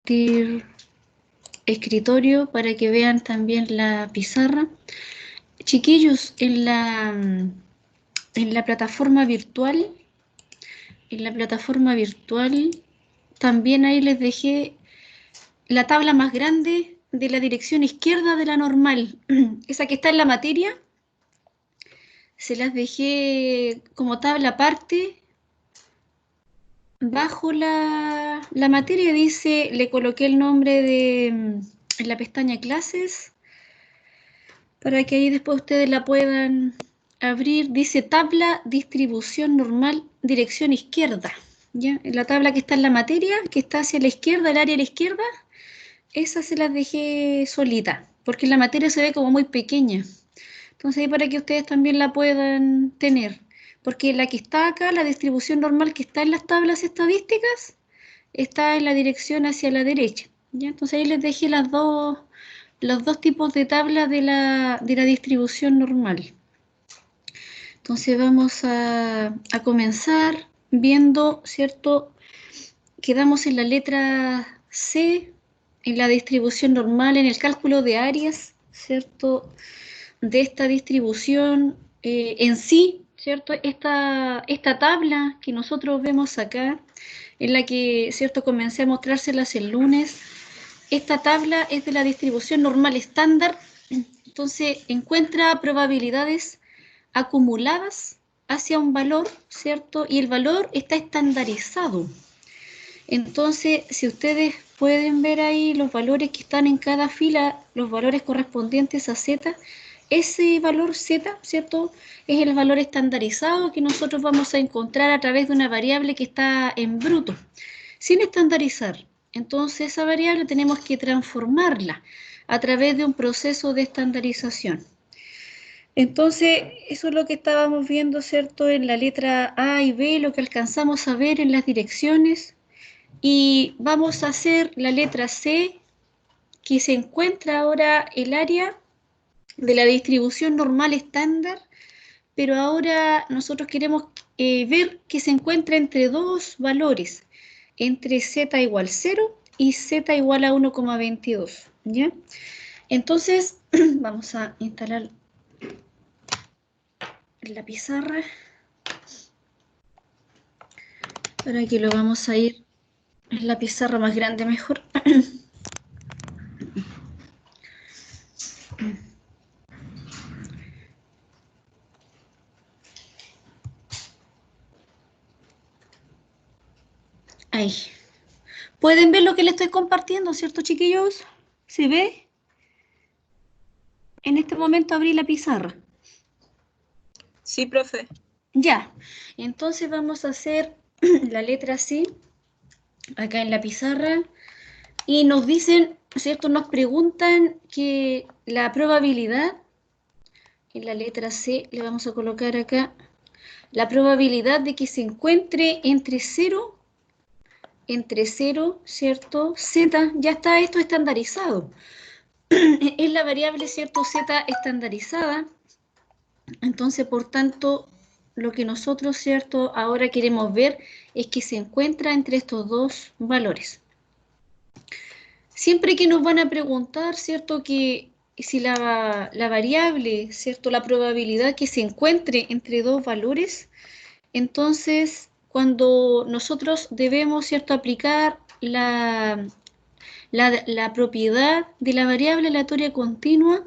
compartir escritorio para que vean también la pizarra. Chiquillos, en la plataforma virtual, también ahí les dejé la tabla más grande de la dirección izquierda de la normal, esa que está en la materia. Se las dejé como tabla aparte. Bajo la materia dice, le coloqué el nombre en la pestaña clases, para que ahí después ustedes la puedan abrir. Dice tabla distribución normal, dirección izquierda. ¿Ya? La tabla que está en la materia, que está hacia la izquierda, el área a la izquierda, esa se las dejé solita, porque la materia se ve como muy pequeña. Entonces ahí para que ustedes también la puedan tener. Porque la que está acá, la distribución normal que está en las tablas estadísticas, está en la dirección hacia la derecha. ¿Ya? Entonces ahí les dejé los dos tipos de tablas de la distribución normal. Entonces vamos a comenzar viendo, ¿cierto? Quedamos en la letra C, en la distribución normal, en el cálculo de áreas, ¿cierto? De esta distribución en sí, ¿cierto? Esta tabla que nosotros vemos acá, en la que, ¿cierto? Comencé a mostrárselas el lunes. Esta tabla es de la distribución normal estándar, entonces encuentra probabilidades acumuladas hacia un valor, ¿cierto? Y el valor está estandarizado. Entonces, si ustedes pueden ver ahí los valores que están en cada fila, los valores correspondientes a Z, ese valor Z, ¿cierto? Es el valor estandarizado que nosotros vamos a encontrar a través de una variable que está en bruto, sin estandarizar. Entonces, esa variable tenemos que transformarla a través de un proceso de estandarización. Entonces, eso es lo que estábamos viendo, ¿cierto? En la letra A y B, lo que alcanzamos a ver en las direcciones. Y vamos a hacer la letra C, que se encuentra ahora el área de la distribución normal estándar, pero ahora nosotros queremos ver que se encuentra entre dos valores, entre z igual 0 y z igual a 1,22, ¿ya? Entonces, vamos a instalar la pizarra para que lo vamos a ir en la pizarra más grande mejor. Ahí. ¿Pueden ver lo que les estoy compartiendo, cierto, chiquillos? ¿Se ve? En este momento abrí la pizarra. Sí, profe. Ya, entonces vamos a hacer la letra C acá en la pizarra y nos dicen, ¿cierto? Nos preguntan que la probabilidad, en la letra C le vamos a colocar acá, la probabilidad de que se encuentre entre 0, ¿cierto? Z, ya está esto estandarizado. Es la variable, ¿cierto? Z estandarizada. Entonces, por tanto, lo que nosotros, ¿cierto? Ahora queremos ver es que se encuentra entre estos dos valores. Siempre que nos van a preguntar, ¿cierto? Que si la variable, ¿cierto? La probabilidad que se encuentre entre dos valores, entonces, cuando nosotros debemos, ¿cierto? Aplicar la propiedad de la variable aleatoria continua,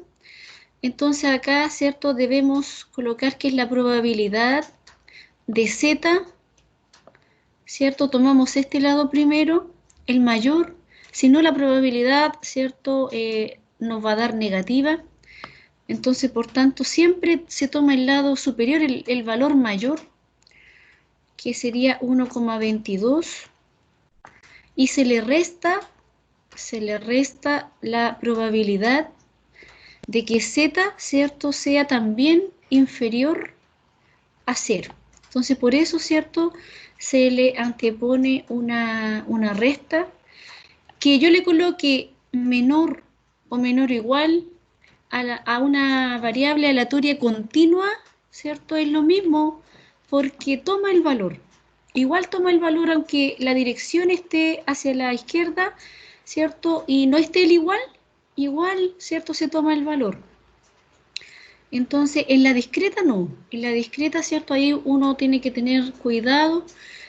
entonces acá, ¿cierto? Debemos colocar que es la probabilidad de Z, ¿cierto? Tomamos este lado primero, el mayor, si no la probabilidad, ¿cierto? Nos va a dar negativa. Entonces, por tanto, siempre se toma el lado superior, el valor mayor, que sería 1,22, y se le resta la probabilidad de que Z, ¿cierto? Sea también inferior a 0. Entonces, por eso, ¿cierto? Se le antepone una resta que yo le coloque menor o menor o igual a una variable aleatoria continua, ¿cierto? Es lo mismo porque toma el valor. Igual toma el valor aunque la dirección esté hacia la izquierda, ¿cierto? Y no esté el igual, ¿cierto? Se toma el valor. Entonces, en la discreta no. En la discreta, ¿cierto? Ahí uno tiene que tener cuidado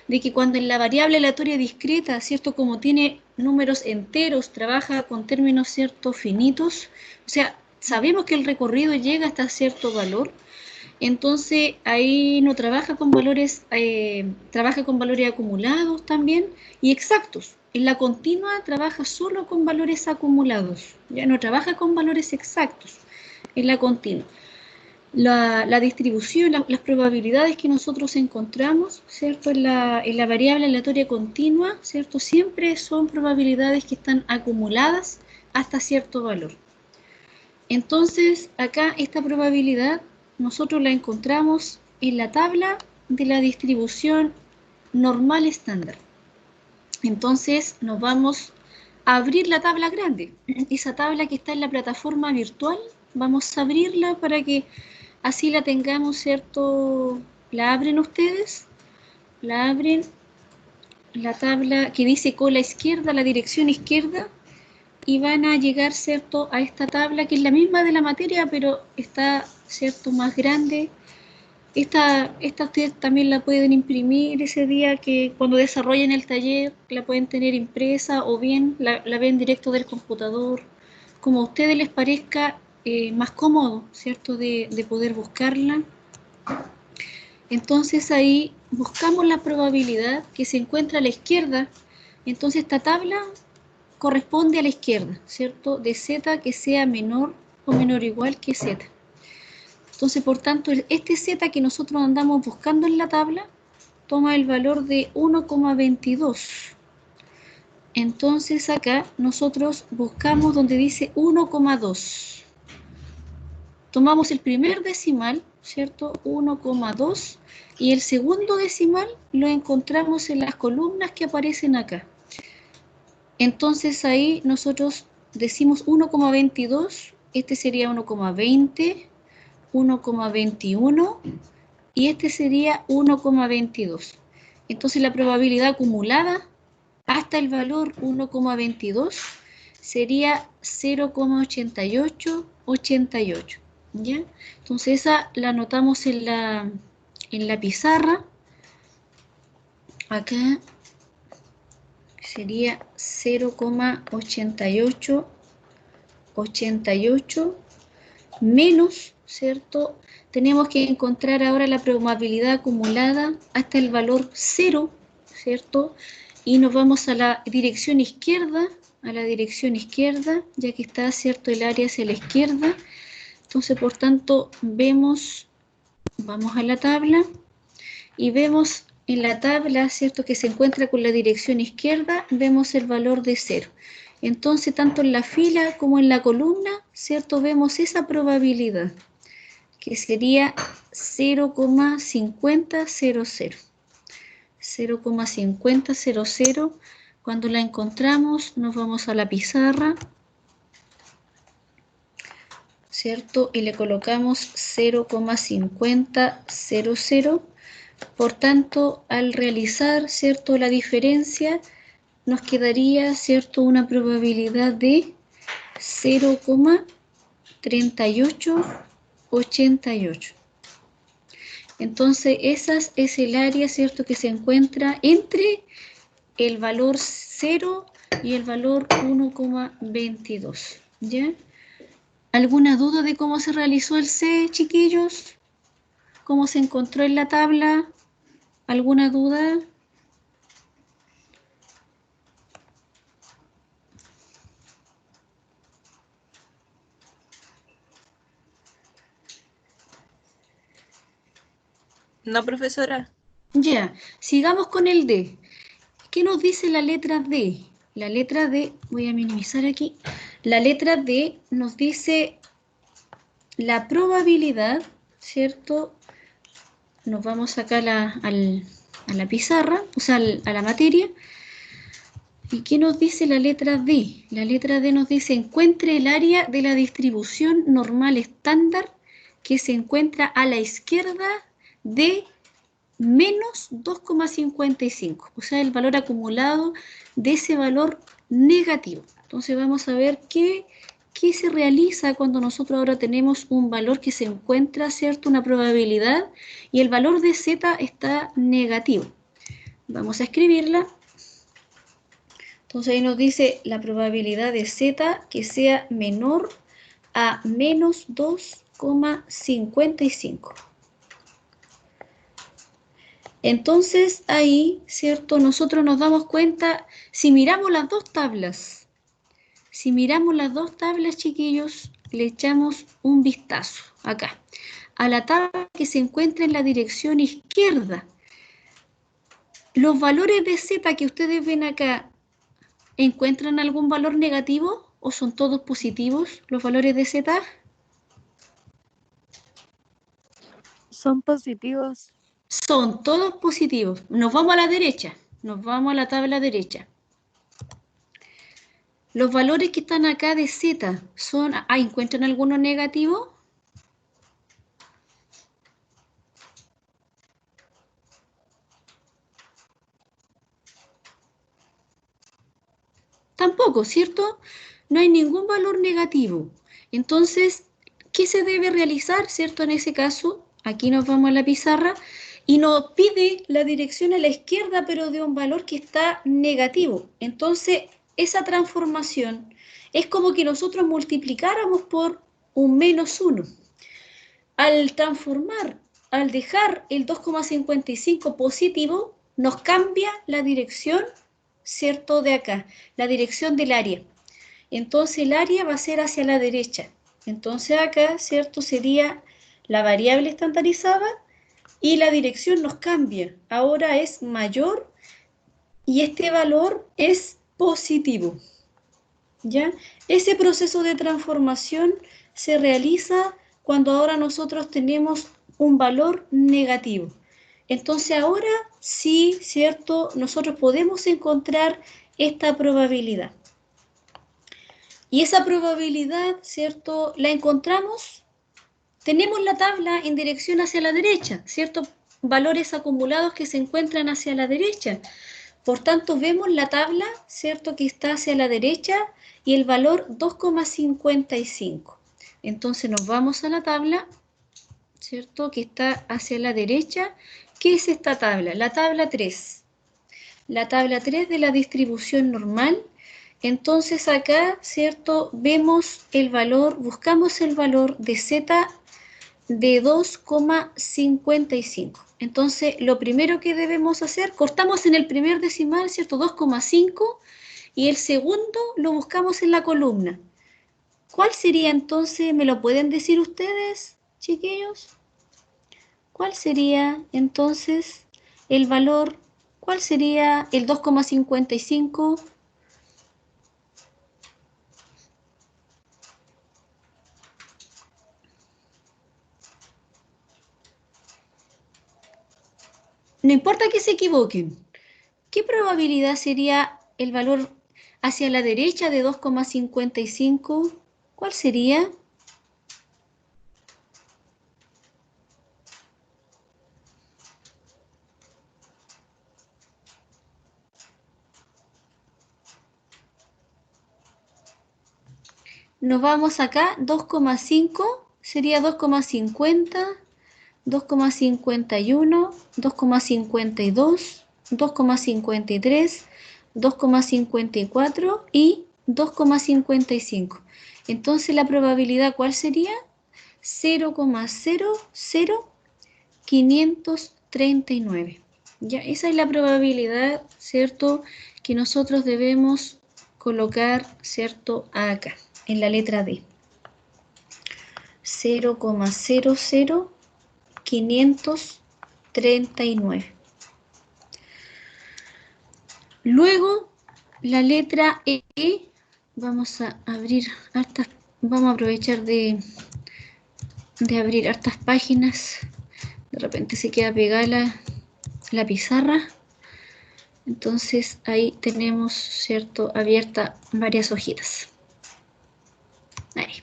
de que cuando en la variable aleatoria discreta, ¿cierto? Como tiene números enteros, trabaja con términos, ¿cierto? Finitos. O sea, sabemos que el recorrido llega hasta cierto valor. Entonces, ahí no trabaja con valores, trabaja con valores acumulados también y exactos. En la continua trabaja solo con valores acumulados. Ya no trabaja con valores exactos en la continua. La distribución, las probabilidades que nosotros encontramos, ¿cierto? En la variable aleatoria continua, ¿cierto? Siempre son probabilidades que están acumuladas hasta cierto valor. Entonces, acá esta probabilidad nosotros la encontramos en la tabla de la distribución normal estándar. Entonces, nos vamos a abrir la tabla grande. Esa tabla que está en la plataforma virtual, vamos a abrirla para que así la tengamos, ¿cierto? La abren ustedes, la abren, la tabla que dice cola izquierda, la dirección izquierda, y van a llegar, ¿cierto?, a esta tabla que es la misma de la materia, pero está, ¿cierto?, más grande. Esta ustedes también la pueden imprimir ese día que cuando desarrollen el taller, la pueden tener impresa o bien la ven directo del computador, como a ustedes les parezca más cómodo, ¿cierto?, de poder buscarla. Entonces ahí buscamos la probabilidad que se encuentra a la izquierda. Entonces esta tabla corresponde a la izquierda, ¿cierto? De z que sea menor o menor o igual que z. Entonces, por tanto, este z que nosotros andamos buscando en la tabla toma el valor de 1,22. Entonces acá nosotros buscamos donde dice 1,2. Tomamos el primer decimal, ¿cierto? 1,2 y el segundo decimal lo encontramos en las columnas que aparecen acá. Entonces ahí nosotros decimos 1,22, este sería 1,20, 1,21 y este sería 1,22. Entonces la probabilidad acumulada hasta el valor 1,22 sería 0,8888. ¿Ya? Entonces esa la anotamos en la pizarra. Acá sería 0,8888 menos, ¿cierto? Tenemos que encontrar ahora la probabilidad acumulada hasta el valor 0, ¿cierto? Y nos vamos a la dirección izquierda, ya que está, ¿cierto? El área hacia la izquierda. Entonces, por tanto, vemos, vamos a la tabla y vemos en la tabla, ¿cierto?, que se encuentra con la dirección izquierda, vemos el valor de 0. Entonces, tanto en la fila como en la columna, ¿cierto?, vemos esa probabilidad, que sería 0,5000. 0,5000. Cuando la encontramos, nos vamos a la pizarra, ¿cierto? Y le colocamos 0,5000. Por tanto, al realizar, ¿cierto?, la diferencia, nos quedaría, ¿cierto?, una probabilidad de 0,3888. Entonces, esa es el área, ¿cierto?, que se encuentra entre el valor 0 y el valor 1,22. ¿Ya? ¿Alguna duda de cómo se realizó el C, chiquillos? ¿Cómo se encontró en la tabla? ¿Alguna duda? No, profesora. Ya, sigamos con el D. ¿Qué nos dice la letra D? La letra D, voy a minimizar aquí. La letra D nos dice la probabilidad, ¿cierto? Nos vamos acá a la pizarra, o sea, a la materia. ¿Y qué nos dice la letra D? La letra D nos dice, encuentre el área de la distribución normal estándar que se encuentra a la izquierda de menos 2,55. O sea, el valor acumulado de ese valor negativo. Entonces vamos a ver qué se realiza cuando nosotros ahora tenemos un valor que se encuentra, ¿cierto? Una probabilidad y el valor de z está negativo. Vamos a escribirla. Entonces ahí nos dice la probabilidad de z que sea menor a menos 2,55. Entonces ahí, ¿cierto? Nosotros nos damos cuenta, si miramos las dos tablas, chiquillos, le echamos un vistazo acá, a la tabla que se encuentra en la dirección izquierda. Los valores de z que ustedes ven acá, ¿encuentran algún valor negativo o son todos positivos los valores de z? Son positivos. Son todos positivos. Nos vamos a la derecha, nos vamos a la tabla derecha. Los valores que están acá de z son... ¿encuentran alguno negativo? Tampoco, ¿cierto? No hay ningún valor negativo. Entonces, ¿qué se debe realizar, cierto? En ese caso, aquí nos vamos a la pizarra y nos pide la dirección a la izquierda, pero de un valor que está negativo. Entonces, esa transformación es como que nosotros multiplicáramos por un menos 1. Al transformar, al dejar el 2,55 positivo, nos cambia la dirección, ¿cierto? De acá, la dirección del área. Entonces el área va a ser hacia la derecha. Entonces acá, ¿cierto? Sería la variable estandarizada y la dirección nos cambia. Ahora es mayor y este valor es positivo. ¿Ya? Ese proceso de transformación se realiza cuando ahora nosotros tenemos un valor negativo. Entonces ahora sí, ¿cierto? Nosotros podemos encontrar esta probabilidad. Y esa probabilidad, ¿cierto? La encontramos, tenemos la tabla en dirección hacia la derecha, ¿cierto? Valores acumulados que se encuentran hacia la derecha. Por tanto, vemos la tabla, ¿cierto? Que está hacia la derecha y el valor 2,55. Entonces nos vamos a la tabla, ¿cierto? Que está hacia la derecha. ¿Qué es esta tabla? La tabla 3. La tabla 3 de la distribución normal. Entonces acá, ¿cierto? Vemos el valor, buscamos el valor de z de 2,55. Entonces, lo primero que debemos hacer, cortamos en el primer decimal, ¿cierto? 2,5 y el segundo lo buscamos en la columna. ¿Cuál sería entonces? ¿Me lo pueden decir ustedes, chiquillos? ¿Cuál sería entonces el valor? ¿Cuál sería el 2,55? No importa que se equivoquen. ¿Qué probabilidad sería el valor hacia la derecha de 2,55? ¿Cuál sería? Nos vamos acá, 2,5 sería 2,50, 2,51, 2,52, 2,53, 2,54 y 2,55. Entonces la probabilidad, ¿cuál sería? 0,00539. Ya, esa es la probabilidad, ¿cierto? Que nosotros debemos colocar, ¿cierto? Acá, en la letra D. 0,00539. Luego, la letra E, vamos a abrir hartas, vamos a aprovechar de abrir hartas páginas. De repente se queda pegada la pizarra. Entonces ahí tenemos, ¿cierto? Abierta varias hojitas. Ahí.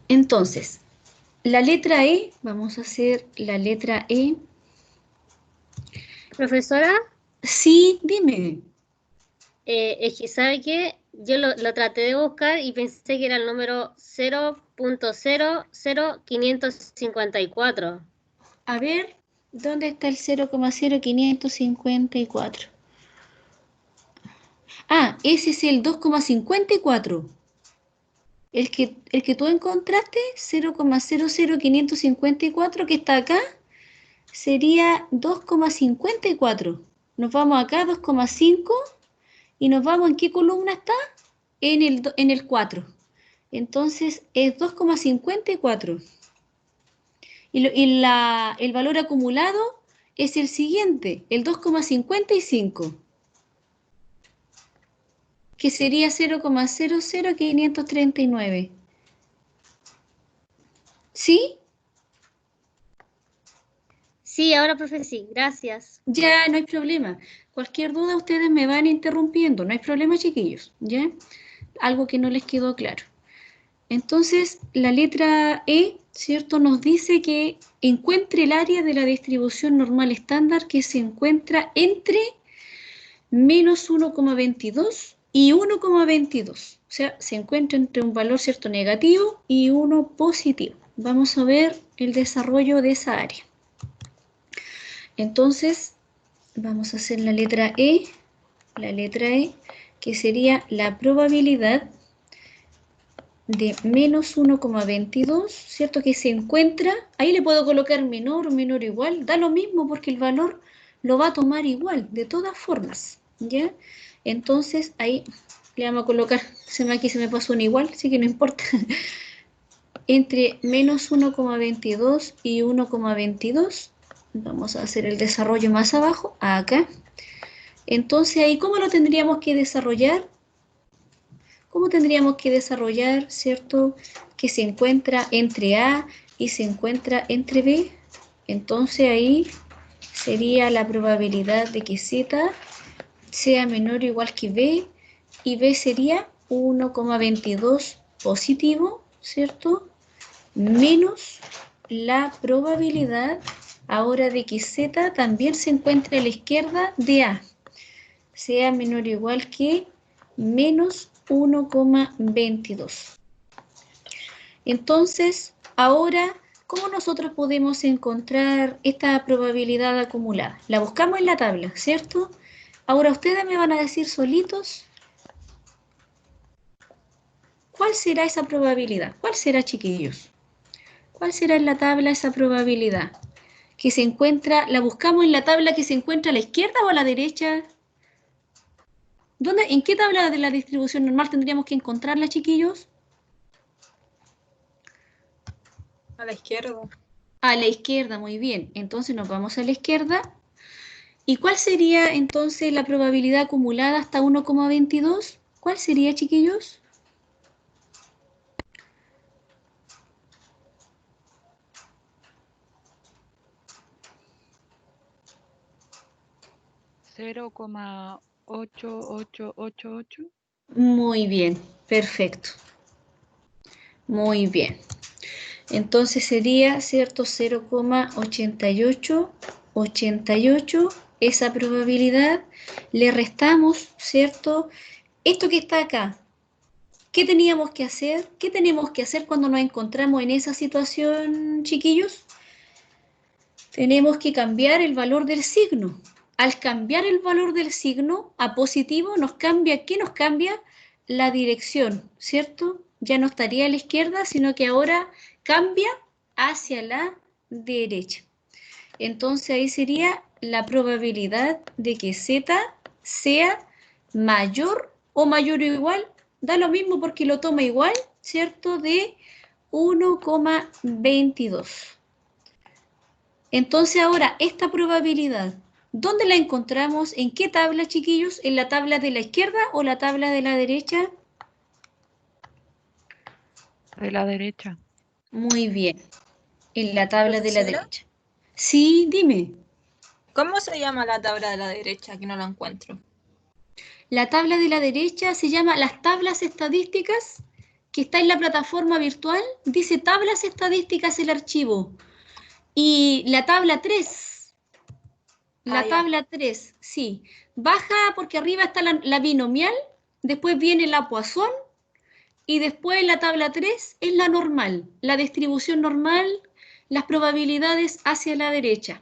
Entonces, la letra E, vamos a hacer la letra E. Profesora, Sí, dime. Es que, ¿sabe qué? Yo lo traté de buscar y pensé que era el número 0.00554. A ver, ¿dónde está el 0,0554? Ah, ese es el 2,54. El que tú encontraste, 0,00554, que está acá, sería 2,54. Nos vamos acá, 2,5, y nos vamos, ¿en qué columna está? En el 4. Entonces es 2,54. El valor acumulado es el siguiente, el 2,55, que sería 0,00539. ¿Sí? Sí, ahora, profe, sí, gracias. Ya, no hay problema. Cualquier duda ustedes me van interrumpiendo. No hay problema, chiquillos. ¿Ya? Algo que no les quedó claro. Entonces, la letra E, ¿cierto? Nos dice que encuentre el área de la distribución normal estándar que se encuentra entre menos 1,22 y 1,22. O sea, se encuentra entre un valor, ¿cierto?, negativo y uno positivo. Vamos a ver el desarrollo de esa área. Entonces, vamos a hacer la letra E, que sería la probabilidad de menos 1,22, ¿cierto? Que se encuentra, ahí le puedo colocar menor o menor o igual, da lo mismo porque el valor lo va a tomar igual, de todas formas, ¿ya? Entonces, ahí le vamos a colocar, aquí se me pasó un igual, así que no importa, entre menos 1,22 y 1,22, vamos a hacer el desarrollo más abajo, acá. Entonces, ahí, ¿cómo lo tendríamos que desarrollar? ¿Cómo tendríamos que desarrollar, cierto? Que se encuentra entre A y se encuentra entre B. Entonces ahí sería la probabilidad de que Z sea menor o igual que B, y B sería 1,22 positivo, ¿cierto? Menos la probabilidad ahora de que Z también se encuentre a la izquierda de A, sea menor o igual que menos 1,22. Entonces, ahora, ¿cómo nosotros podemos encontrar esta probabilidad acumulada? La buscamos en la tabla, ¿cierto? Ahora ustedes me van a decir solitos cuál será esa probabilidad. ¿Cuál será, chiquillos? ¿Cuál será en la tabla esa probabilidad? Que se encuentra, ¿la buscamos en la tabla que se encuentra a la izquierda o a la derecha? ¿En qué tabla de la distribución normal tendríamos que encontrarla, chiquillos? A la izquierda. A la izquierda, muy bien. Entonces nos vamos a la izquierda. ¿Y cuál sería entonces la probabilidad acumulada hasta 1,22? ¿Cuál sería, chiquillos? ¿0,8888? Muy bien, perfecto. Muy bien. Entonces sería, ¿cierto? 0,8888 esa probabilidad. Le restamos, ¿cierto? Esto que está acá. ¿Qué teníamos que hacer? ¿Qué tenemos que hacer cuando nos encontramos en esa situación, chiquillos? Tenemos que cambiar el valor del signo. Al cambiar el valor del signo a positivo, nos cambia, ¿qué nos cambia? La dirección, ¿cierto? Ya no estaría a la izquierda, sino que ahora cambia hacia la derecha. Entonces ahí sería la probabilidad de que Z sea mayor o mayor o igual, da lo mismo porque lo toma igual, ¿cierto? De 1,22. Entonces ahora, esta probabilidad, ¿dónde la encontramos? ¿En qué tabla, chiquillos? ¿En la tabla de la izquierda o la tabla de la derecha? De la derecha. Muy bien, en la tabla de la ¿Profesora? derecha. Sí, dime. ¿Cómo se llama la tabla de la derecha? Que no la encuentro. La tabla de la derecha se llama las tablas estadísticas, que está en la plataforma virtual. Dice tablas estadísticas el archivo. Y la tabla 3, La ya. tabla 3, sí. Baja porque arriba está la binomial, después viene la Poisson y después la tabla 3 es la normal, la distribución normal, las probabilidades hacia la derecha.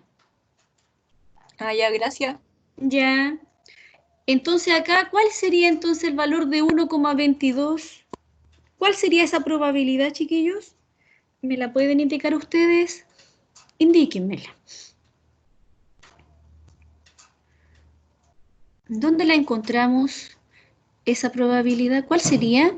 Ya, gracias. Ya. Entonces acá, ¿cuál sería entonces el valor de 1,22? ¿Cuál sería esa probabilidad, chiquillos? ¿Me la pueden indicar ustedes? Indíquenmela. ¿Dónde la encontramos esa probabilidad? ¿Cuál sería?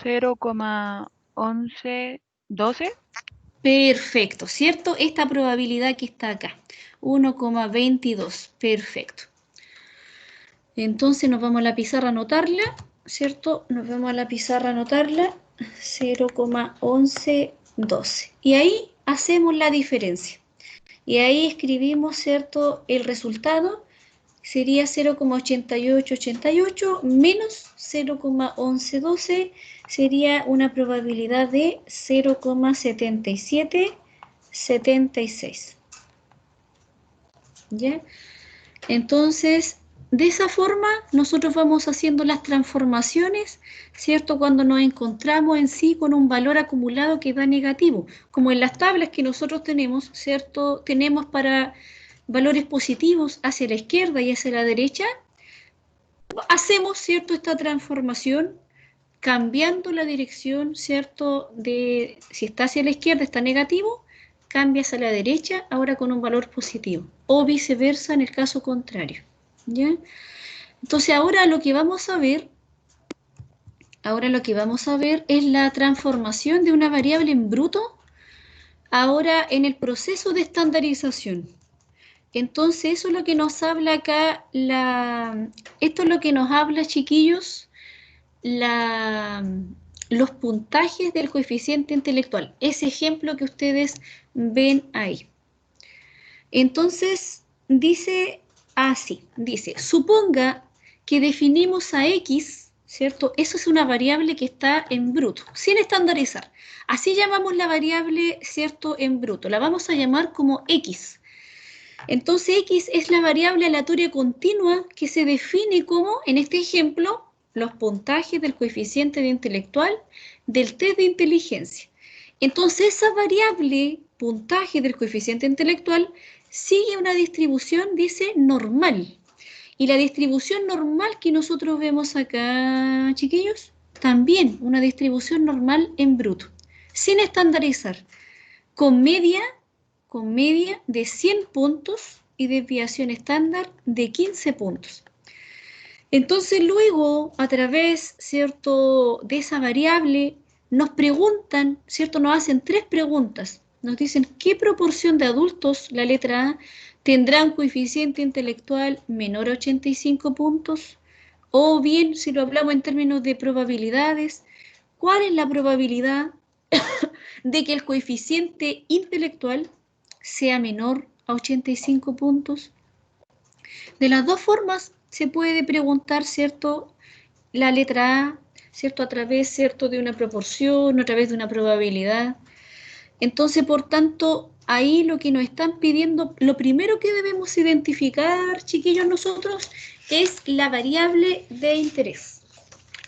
¿0,1112? Perfecto, ¿cierto? Esta probabilidad que está acá, 1,22, perfecto. Entonces nos vamos a la pizarra a anotarla, ¿cierto? Nos vamos a la pizarra a anotarla, 0,1112. Y ahí hacemos la diferencia. Y ahí escribimos, ¿cierto? El resultado sería 0,8888 menos 0,1112 sería una probabilidad de 0,7776. ¿Ya? Entonces, de esa forma nosotros vamos haciendo las transformaciones, ¿cierto? Cuando nos encontramos en sí con un valor acumulado que da negativo, como en las tablas que nosotros tenemos, ¿cierto? Tenemos para valores positivos hacia la izquierda y hacia la derecha, hacemos, ¿cierto?, esta transformación cambiando la dirección, ¿cierto?, de si está hacia la izquierda está negativo, cambia hacia la derecha ahora con un valor positivo, o viceversa en el caso contrario, ¿ya? Entonces ahora lo que vamos a ver es la transformación de una variable en bruto ahora en el proceso de estandarización. Entonces, eso es lo que nos habla acá, esto es lo que nos habla, chiquillos, los puntajes del coeficiente intelectual. Ese ejemplo que ustedes ven ahí. Entonces, dice así, dice, suponga que definimos a X, ¿cierto? Eso es una variable que está en bruto, sin estandarizar. Así llamamos la variable, ¿cierto?, en bruto. La vamos a llamar como X. Entonces X es la variable aleatoria continua que se define como, en este ejemplo, los puntajes del coeficiente de intelectual del test de inteligencia. Entonces esa variable, puntaje del coeficiente intelectual, sigue una distribución, dice, normal. Y la distribución normal que nosotros vemos acá, chiquillos, también una distribución normal en bruto, sin estandarizar, con media de 100 puntos y desviación estándar de 15 puntos. Entonces luego, a través, ¿cierto?, de esa variable, nos preguntan, ¿cierto?, nos hacen 3 preguntas. Nos dicen, ¿qué proporción de adultos, la letra A, tendrán coeficiente intelectual menor a 85 puntos? O bien, si lo hablamos en términos de probabilidades, ¿cuál es la probabilidad de que el coeficiente intelectual sea menor a 85 puntos? De las dos formas se puede preguntar, ¿cierto?, la letra A, ¿cierto?, a través, ¿cierto?, de una proporción, a través de una probabilidad. Entonces, por tanto, ahí lo que nos están pidiendo, lo primero que debemos identificar, chiquillos, nosotros, es la variable de interés.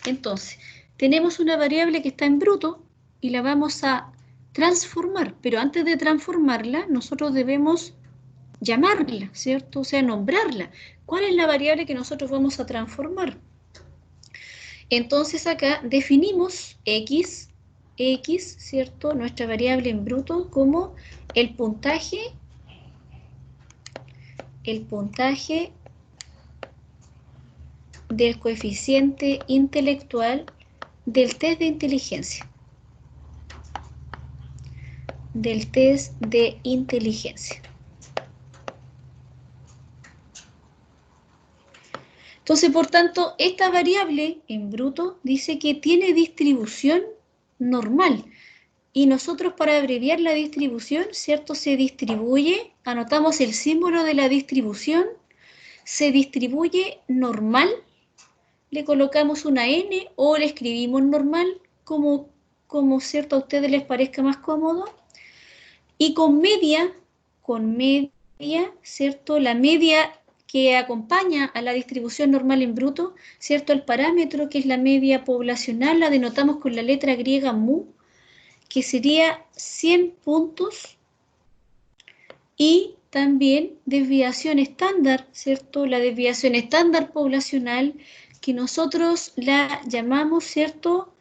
Entonces, tenemos una variable que está en bruto y la vamos a transformar, pero antes de transformarla, nosotros debemos llamarla, ¿cierto? O sea, nombrarla. ¿Cuál es la variable que nosotros vamos a transformar? Entonces acá definimos X, ¿cierto? Nuestra variable en bruto como el puntaje del coeficiente intelectual del test de inteligencia. Entonces, por tanto, esta variable en bruto dice que tiene distribución normal. Y nosotros, para abreviar la distribución, ¿cierto?, se distribuye, anotamos el símbolo de la distribución, se distribuye normal, le colocamos una N o le escribimos normal como como cierto a ustedes les parezca más cómodo. Y con media, ¿cierto? La media que acompaña a la distribución normal en bruto, ¿cierto? El parámetro que es la media poblacional la denotamos con la letra griega mu, que sería 100 puntos. Y también desviación estándar, ¿cierto? La desviación estándar poblacional, que nosotros la llamamos, ¿cierto?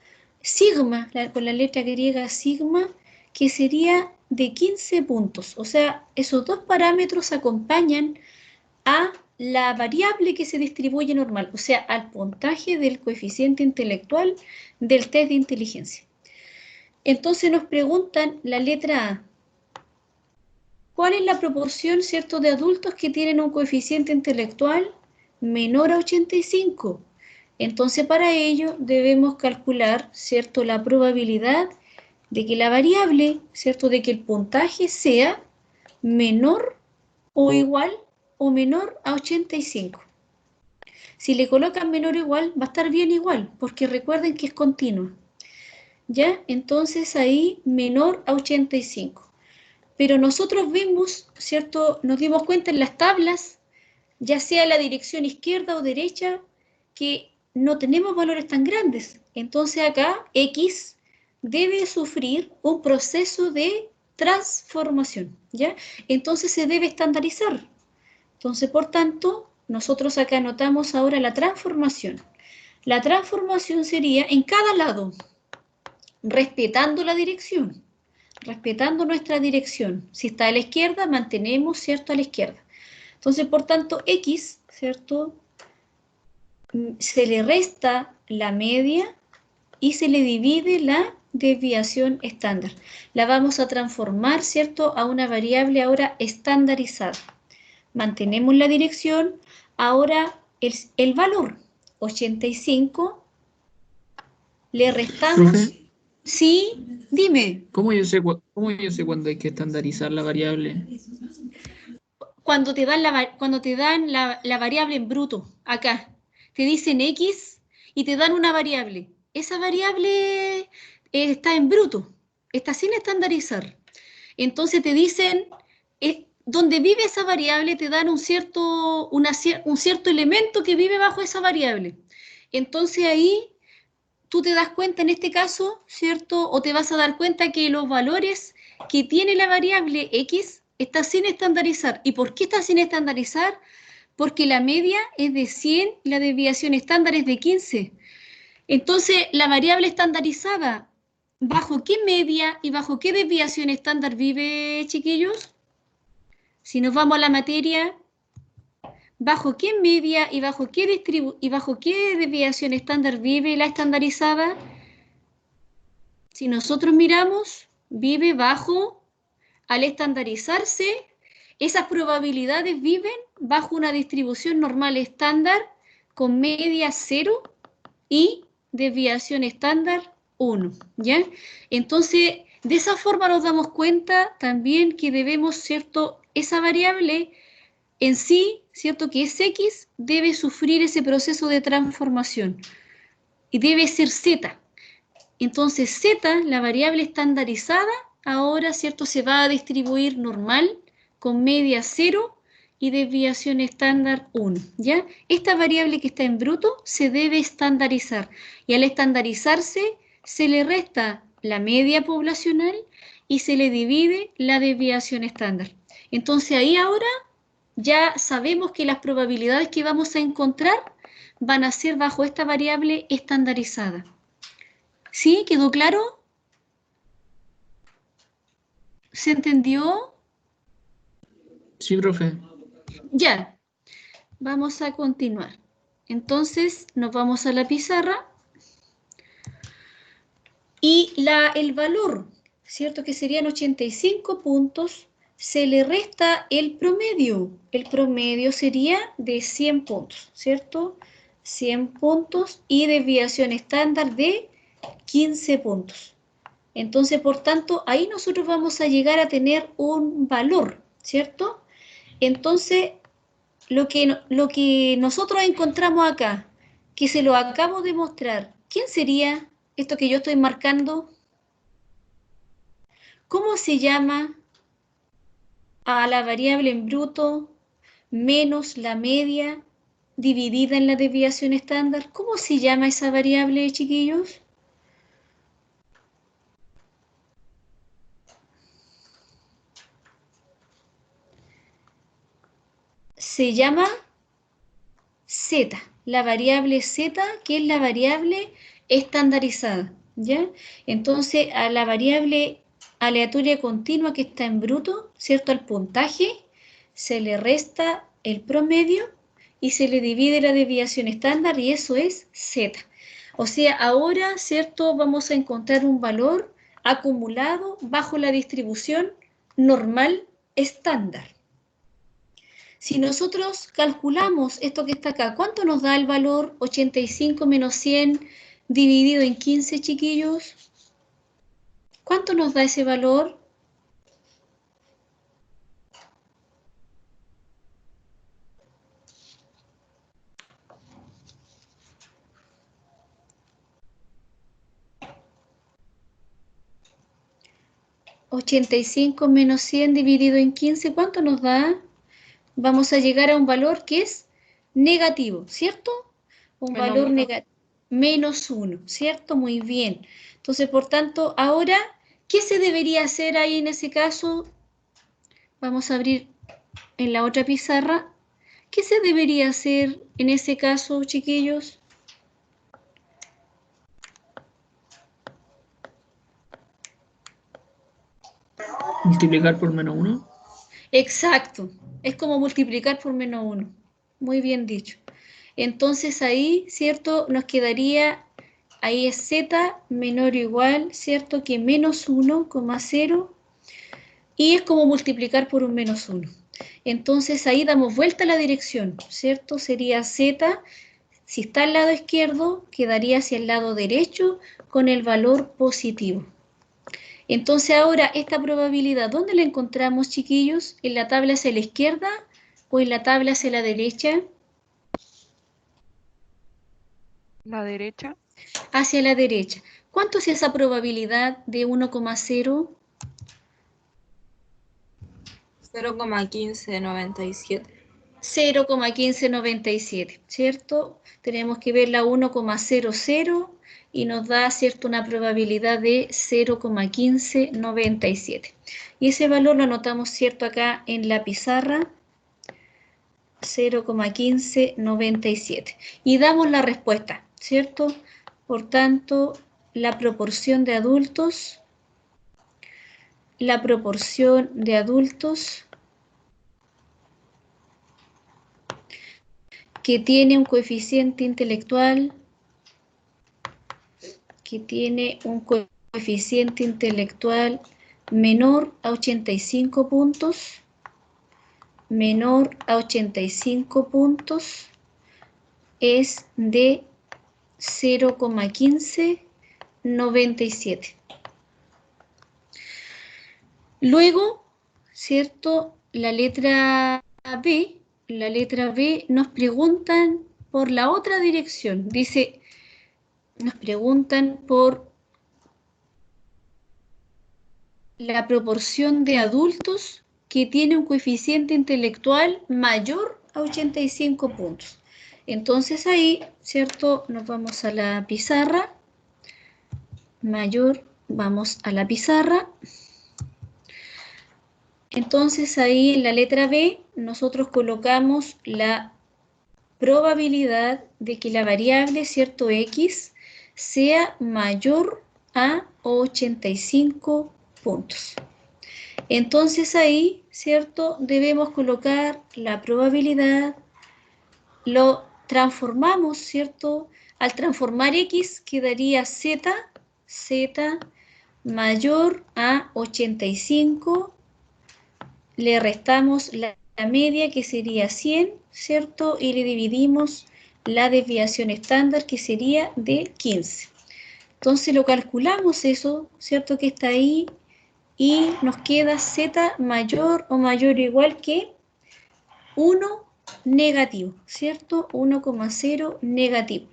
Sigma, con la letra griega sigma, que sería de 15 puntos. O sea, esos dos parámetros acompañan a la variable que se distribuye normal, o sea, al puntaje del coeficiente intelectual del test de inteligencia. Entonces nos preguntan la letra A. ¿Cuál es la proporción, cierto, de adultos que tienen un coeficiente intelectual menor a 85? Entonces, para ello debemos calcular, cierto, la probabilidad de que la variable, cierto, de que el puntaje sea menor o igual o menor a 85. Si le colocan menor o igual, va a estar bien igual, porque recuerden que es continua. ¿Ya? Entonces ahí menor a 85. Pero nosotros vimos, ¿cierto? Nos dimos cuenta en las tablas, ya sea la dirección izquierda o derecha, que no tenemos valores tan grandes. Entonces acá X debe sufrir un proceso de transformación, ¿ya? Entonces se debe estandarizar. Entonces, por tanto, nosotros acá anotamos ahora la transformación. La transformación sería en cada lado, respetando la dirección. Respetando nuestra dirección. Si está a la izquierda, mantenemos, ¿cierto?, a la izquierda. Entonces, por tanto, X, ¿cierto?, se le resta la media y se le divide la desviación estándar. La vamos a transformar, ¿cierto?, a una variable ahora estandarizada. Mantenemos la dirección, ahora el valor 85, le restamos... ¿Profe? Sí, dime. ¿Cómo yo sé cuándo hay que estandarizar la variable? Cuando te dan la variable en bruto, acá, te dicen X y te dan una variable. Esa variable está en bruto, está sin estandarizar. Entonces te dicen, donde vive esa variable te dan un cierto elemento que vive bajo esa variable. Entonces ahí tú te das cuenta en este caso, ¿cierto? O te vas a dar cuenta que los valores que tiene la variable X está sin estandarizar. ¿Y por qué está sin estandarizar? Porque la media es de 100 y la desviación estándar es de 15. Entonces, la variable estandarizada, ¿bajo qué media y bajo qué desviación estándar vive, chiquillos? Si nos vamos a la materia, ¿bajo qué media y bajo qué desviación estándar vive la estandarizada? Si nosotros miramos, vive bajo, al estandarizarse, esas probabilidades viven bajo una distribución normal estándar con media 0 y desviación estándar 1, ¿ya? Entonces, de esa forma nos damos cuenta también que debemos, ¿cierto?, esa variable en sí, ¿cierto?, que es X, debe sufrir ese proceso de transformación y debe ser Z. Entonces, Z, la variable estandarizada, ahora, ¿cierto?, se va a distribuir normal con media 0 y desviación estándar 1, ¿ya? Esta variable que está en bruto se debe estandarizar y al estandarizarse se le resta la media poblacional y se le divide la desviación estándar. Entonces, ahí ahora ya sabemos que las probabilidades que vamos a encontrar van a ser bajo esta variable estandarizada. ¿Sí? ¿Quedó claro? ¿Se entendió? Sí, profe. Ya. Vamos a continuar. Entonces, nos vamos a la pizarra. Y el valor, ¿cierto?, que serían 85 puntos, se le resta el promedio. El promedio sería de 100 puntos, ¿cierto? 100 puntos y desviación estándar de 15 puntos. Entonces, por tanto, ahí nosotros vamos a llegar a tener un valor, ¿cierto? Entonces, lo que nosotros encontramos acá, que se lo acabo de mostrar, ¿quién sería esto que yo estoy marcando? ¿Cómo se llama a la variable en bruto menos la media dividida en la desviación estándar? ¿Cómo se llama esa variable, chiquillos? Se llama Z, la variable Z, que es la variable estandarizada, ¿ya? Entonces, a la variable aleatoria continua que está en bruto, ¿cierto? Al puntaje, se le resta el promedio y se le divide la desviación estándar y eso es Z. O sea, ahora, ¿cierto? Vamos a encontrar un valor acumulado bajo la distribución normal estándar. Si nosotros calculamos esto que está acá, ¿cuánto nos da el valor 85 menos 100 dividido en 15, chiquillos? ¿Cuánto nos da ese valor? $85 menos 100 dividido en 15, ¿cuánto nos da? Vamos a llegar a un valor que es negativo, ¿cierto? Un Menos valor uno. negativo, menos 1, ¿cierto? Muy bien. Entonces, por tanto, ahora, ¿qué se debería hacer ahí en ese caso? Vamos a abrir en la otra pizarra. ¿Qué se debería hacer en ese caso, chiquillos? Multiplicar por menos 1. Exacto, es como multiplicar por menos 1. Muy bien dicho. Entonces ahí, ¿cierto? Nos quedaría, ahí es z menor o igual, ¿cierto? Que menos 1,0 y es como multiplicar por un menos 1. Entonces ahí damos vuelta a la dirección, ¿cierto? Sería z, si está al lado izquierdo, quedaría hacia el lado derecho con el valor positivo. Entonces ahora esta probabilidad, ¿dónde la encontramos, chiquillos? ¿En la tabla hacia la izquierda o en la tabla hacia la derecha? La derecha. Hacia la derecha. ¿Cuánto es esa probabilidad de 1,0? 0,1597. 0,1597, ¿cierto? Tenemos que ver la 1,00 y nos da, ¿cierto?, una probabilidad de 0,1597. Y ese valor lo anotamos, ¿cierto?, acá en la pizarra, 0,1597. Y damos la respuesta, ¿cierto? Por tanto, la proporción de adultos que tiene un coeficiente intelectual menor a 85 puntos, es de 0,1597. Luego, ¿cierto? La letra B nos preguntan por la otra dirección. Dice, nos preguntan por la proporción de adultos que tiene un coeficiente intelectual mayor a 85 puntos. Entonces ahí, ¿cierto? Nos vamos a la pizarra. Vamos a la pizarra. Entonces ahí en la letra B nosotros colocamos la probabilidad de que la variable, ¿cierto? X sea mayor a 85 puntos. Entonces ahí, ¿cierto? Debemos colocar la probabilidad, lo transformamos, ¿cierto? Al transformar X quedaría Z mayor a 85, le restamos la media que sería 100, ¿cierto? Y le dividimos la desviación estándar que sería de 15. Entonces lo calculamos eso, ¿cierto? Que está ahí y nos queda Z mayor o mayor o igual que 1 negativo, ¿cierto? 1,0 negativo.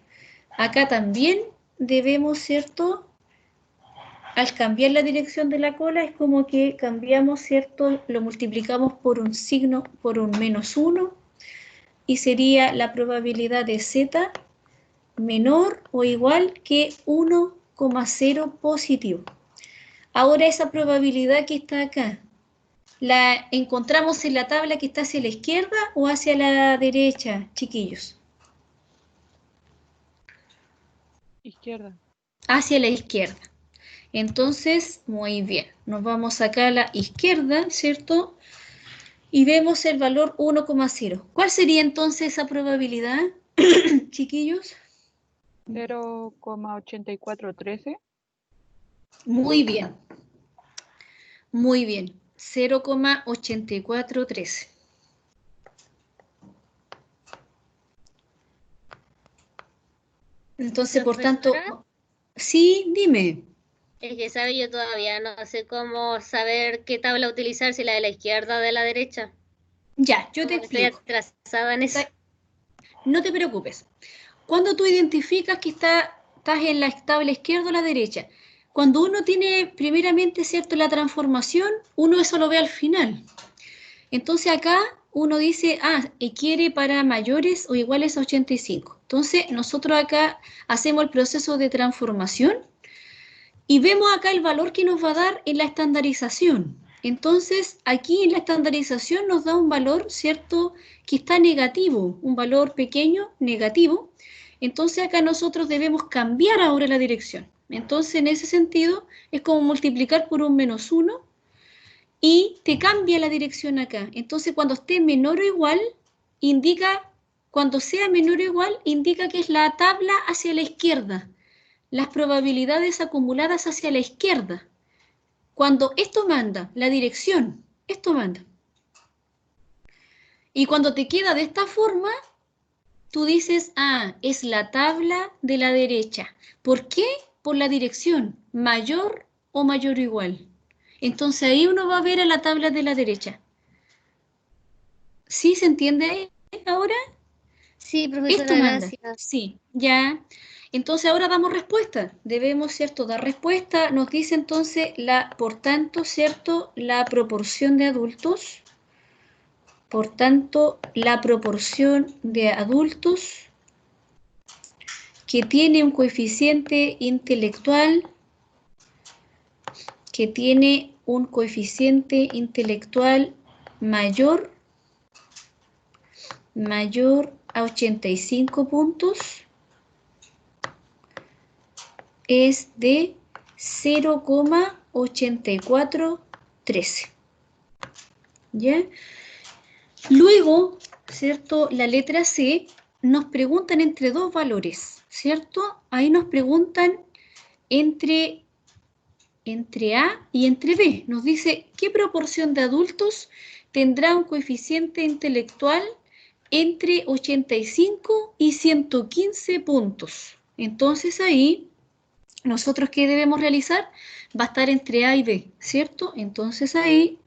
Acá también debemos, ¿cierto? al cambiar la dirección de la cola es como que cambiamos, ¿cierto? Lo multiplicamos por un signo, por un -1, y sería la probabilidad de z menor o igual que 1,0 positivo. Ahora esa probabilidad que está acá, ¿la encontramos en la tabla que está hacia la izquierda o hacia la derecha, chiquillos? Izquierda. Hacia la izquierda. Entonces, muy bien, nos vamos acá a la izquierda, ¿cierto? Y vemos el valor 1,0. ¿Cuál sería entonces esa probabilidad, chiquillos? 0,8413. Muy bien, muy bien, 0,8413. Entonces, por tanto, Profesora, sí, dime. es que sabe, yo todavía no sé cómo saber qué tabla utilizar, si la de la izquierda o de la derecha. Ya, yo te Como que estoy explico. atrasada en eso. No te preocupes. Cuando tú identificas que estás en la tabla izquierda o la derecha, cuando uno tiene primeramente, ¿cierto?, la transformación, uno eso lo ve al final. Entonces acá uno dice, y quiere para mayores o iguales a 85. Entonces nosotros acá hacemos el proceso de transformación y vemos acá el valor que nos va a dar en la estandarización. Entonces, aquí en la estandarización nos da un valor, ¿cierto?, que está negativo, un valor pequeño negativo. Entonces, acá nosotros debemos cambiar ahora la dirección. Entonces, en ese sentido, es como multiplicar por un -1 y te cambia la dirección acá. Entonces, cuando esté menor o igual, cuando sea menor o igual, indica que es la tabla hacia la izquierda. Las probabilidades acumuladas hacia la izquierda. Cuando esto manda, la dirección, esto manda. Y cuando te queda de esta forma, tú dices, es la tabla de la derecha. ¿Por qué? Por la dirección, mayor o mayor o igual. Entonces ahí uno va a ver a la tabla de la derecha. ¿Sí se entiende ahora? Sí, Esto profesora, manda. gracias. Sí, ya. Entonces ahora damos respuesta. Debemos, ¿cierto?, dar respuesta. Nos dice entonces por tanto, ¿cierto?, la proporción de adultos. Por tanto, la proporción de adultos que tiene un coeficiente intelectual mayor a 85 puntos es de 0,8413. ¿Ya? Luego, ¿cierto?, la letra C nos preguntan entre dos valores, ¿cierto? Ahí nos preguntan entre A y entre B. Nos dice, ¿qué proporción de adultos tendrá un coeficiente intelectual entre 85 y 115 puntos? Entonces ahí, ¿nosotros qué debemos realizar? Va a estar entre A y B, ¿cierto? Entonces ahí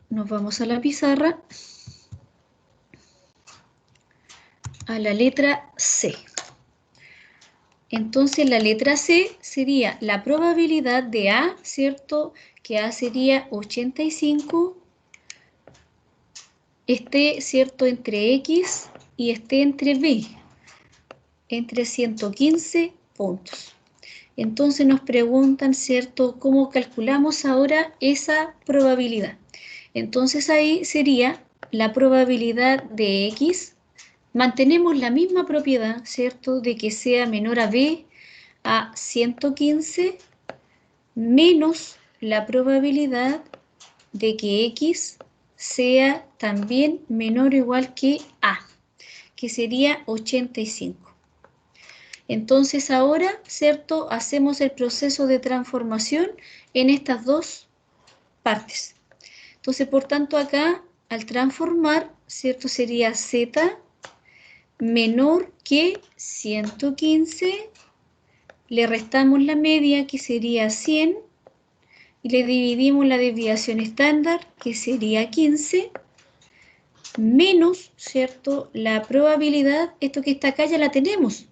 nos vamos a la pizarra, a la letra C. Entonces la letra C sería la probabilidad de A, ¿cierto? Que A sería 85, esté, ¿cierto?, entre X y esté entre B, entre 115 puntos. Entonces nos preguntan, ¿cierto?, ¿cómo calculamos ahora esa probabilidad? Entonces ahí sería la probabilidad de X. Mantenemos la misma propiedad, ¿cierto?, de que sea menor a B a 115 menos la probabilidad de que X sea también menor o igual que A, que sería 85. Entonces ahora, ¿cierto?, hacemos el proceso de transformación en estas dos partes. Entonces, por tanto, acá, al transformar, ¿cierto?, sería Z menor que 115, le restamos la media, que sería 100, y le dividimos la desviación estándar, que sería 15, menos, ¿cierto?, la probabilidad, esto que está acá ya la tenemos,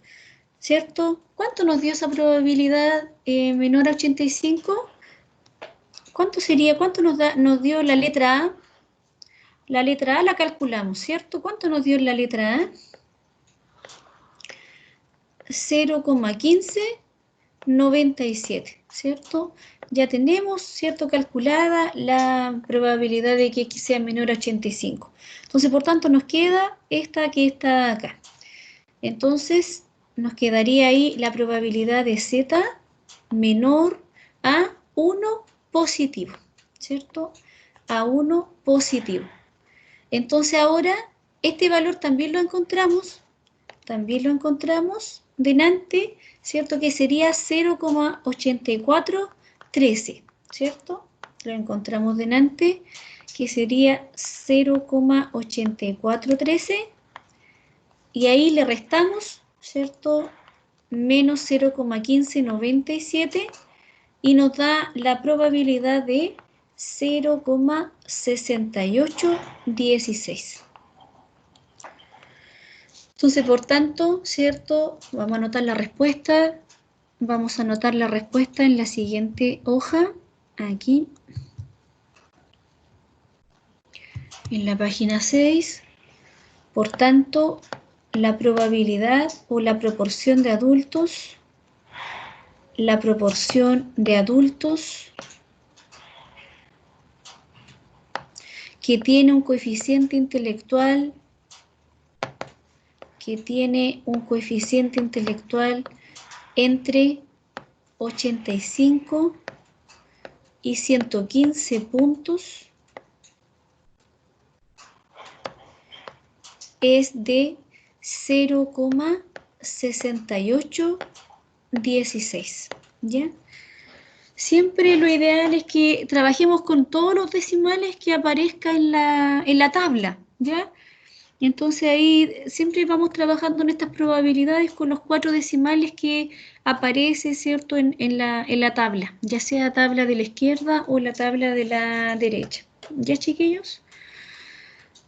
¿cierto? ¿Cuánto nos dio esa probabilidad menor a 85? ¿Cuánto sería? ¿Cuánto nos dio la letra A? La letra A la calculamos, ¿cierto? ¿Cuánto nos dio la letra A? 0,1597, ¿cierto? Ya tenemos, ¿cierto?, calculada la probabilidad de que X sea menor a 85. Entonces, por tanto, nos queda esta que está acá. Entonces, nos quedaría ahí la probabilidad de Z menor a 1 positivo, ¿cierto? A 1 positivo. Entonces, ahora, este valor también lo encontramos delante, ¿cierto? Que sería 0,8413, ¿cierto? Lo encontramos delante, que sería 0,8413, y ahí le restamos, ¿cierto? Menos 0,1597, y nos da la probabilidad de 0,6816. Entonces, por tanto, ¿cierto? Vamos a anotar la respuesta. Vamos a anotar la respuesta en la siguiente hoja, aquí, en la página 6. Por tanto, la probabilidad o la proporción de adultos que tiene un coeficiente intelectual entre 85 y 115 puntos es de 0,6816, ¿ya? Siempre lo ideal es que trabajemos con todos los decimales que aparezcan en la tabla, ¿ya? Y entonces ahí siempre vamos trabajando en estas probabilidades con los 4 decimales que aparece, ¿cierto?, en la tabla, ya sea tabla de la izquierda o la tabla de la derecha. ¿Ya, chiquillos?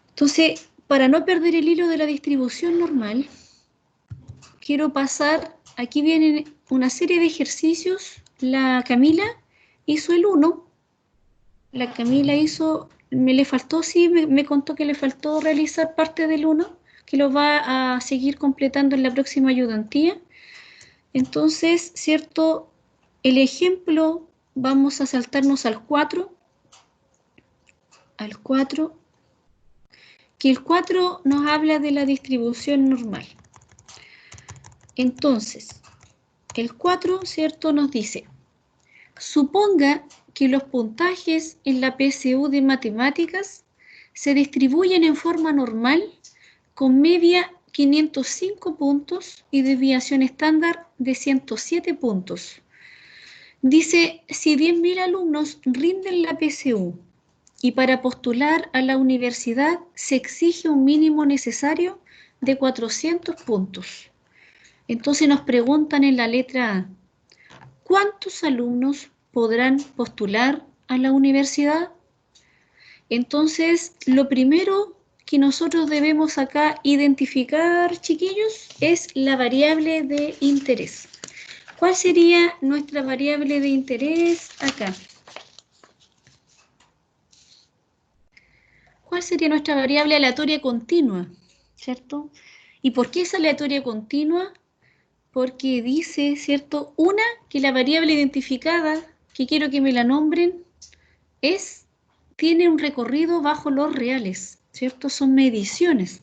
Entonces, para no perder el hilo de la distribución normal, quiero pasar, aquí vienen una serie de ejercicios. La Camila hizo el 1, la Camila hizo... me contó que le faltó realizar parte del 1, que lo va a seguir completando en la próxima ayudantía. Entonces, ¿cierto? El ejemplo, vamos a saltarnos al 4, que el 4 nos habla de la distribución normal. Entonces, el 4, ¿cierto?, nos dice, suponga que los puntajes en la PSU de matemáticas se distribuyen en forma normal con media 505 puntos y desviación estándar de 107 puntos. Dice, si 10.000 alumnos rinden la PSU y para postular a la universidad se exige un mínimo necesario de 400 puntos. Entonces nos preguntan en la letra A, ¿cuántos alumnos podrán postular a la universidad? Entonces, lo primero que nosotros debemos acá identificar, chiquillos, es la variable de interés. ¿Cuál sería nuestra variable de interés acá? ¿Cuál sería nuestra variable aleatoria continua? ¿Cierto? ¿Y por qué es aleatoria continua? Porque dice, ¿cierto? Una, que la variable identificada, que quiero que me la nombren, tiene un recorrido bajo los reales, ¿cierto? Son mediciones.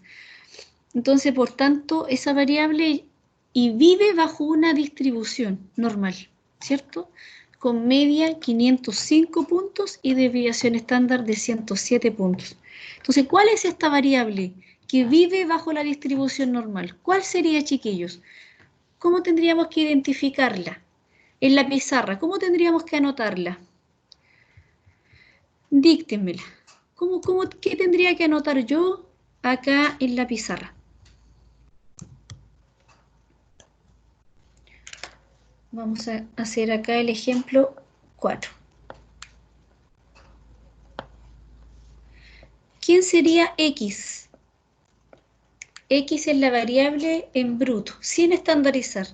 Entonces, por tanto, esa variable y vive bajo una distribución normal, ¿cierto? Con media 505 puntos y desviación estándar de 107 puntos. Entonces, ¿cuál es esta variable que vive bajo la distribución normal? ¿Cuál sería, chiquillos? ¿Cómo tendríamos que identificarla? En la pizarra, ¿cómo tendríamos que anotarla? Díctenmela. ¿Qué tendría que anotar yo acá en la pizarra? Vamos a hacer acá el ejemplo 4. ¿Quién sería X? X es la variable en bruto, sin estandarizar.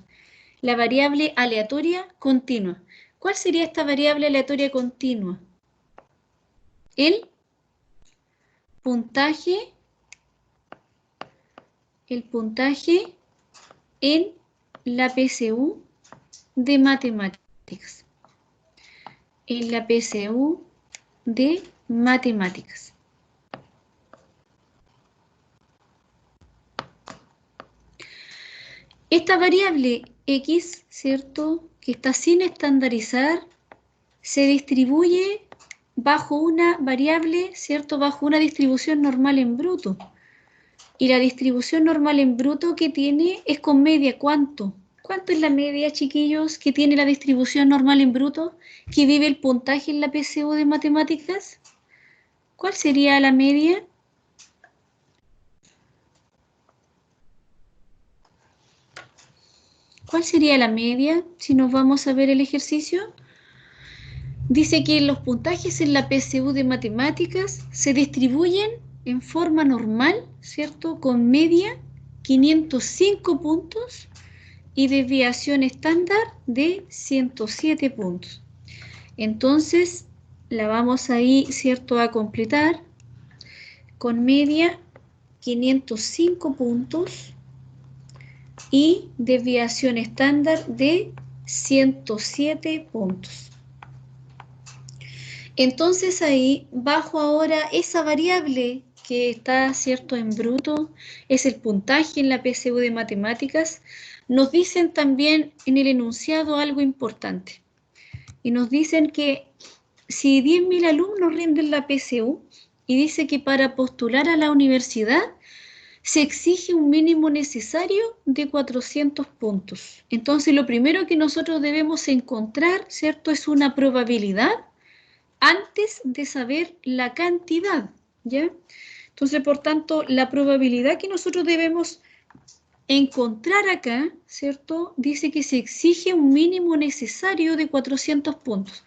La variable aleatoria continua. ¿Cuál sería esta variable aleatoria continua? El puntaje en la PSU de matemáticas. En la PSU de matemáticas. Esta variable X, ¿cierto?, que está sin estandarizar, se distribuye bajo una variable, ¿cierto?, bajo una distribución normal en bruto. Y la distribución normal en bruto que tiene es con media. ¿Cuánto? ¿Cuánto es la media, chiquillos, que tiene la distribución normal en bruto, que vive el puntaje en la PSU de matemáticas? ¿Cuál sería la media? ¿Cuál sería la media si nos vamos a ver el ejercicio? Dice que los puntajes en la PSU de matemáticas se distribuyen en forma normal, ¿cierto?, con media 505 puntos y desviación estándar de 107 puntos. Entonces, la vamos ahí, ¿cierto?, a completar con media 505 puntos y desviación estándar de 107 puntos. Entonces ahí bajo ahora esa variable que está, ¿cierto?, en bruto, es el puntaje en la PSU de matemáticas. Nos dicen también en el enunciado algo importante. Y nos dicen que si 10.000 alumnos rinden la PSU y dice que para postular a la universidad se exige un mínimo necesario de 400 puntos. Entonces, lo primero que nosotros debemos encontrar, ¿cierto?, es una probabilidad antes de saber la cantidad, ¿ya? Entonces, por tanto, la probabilidad que nosotros debemos encontrar acá, ¿cierto?, dice que se exige un mínimo necesario de 400 puntos.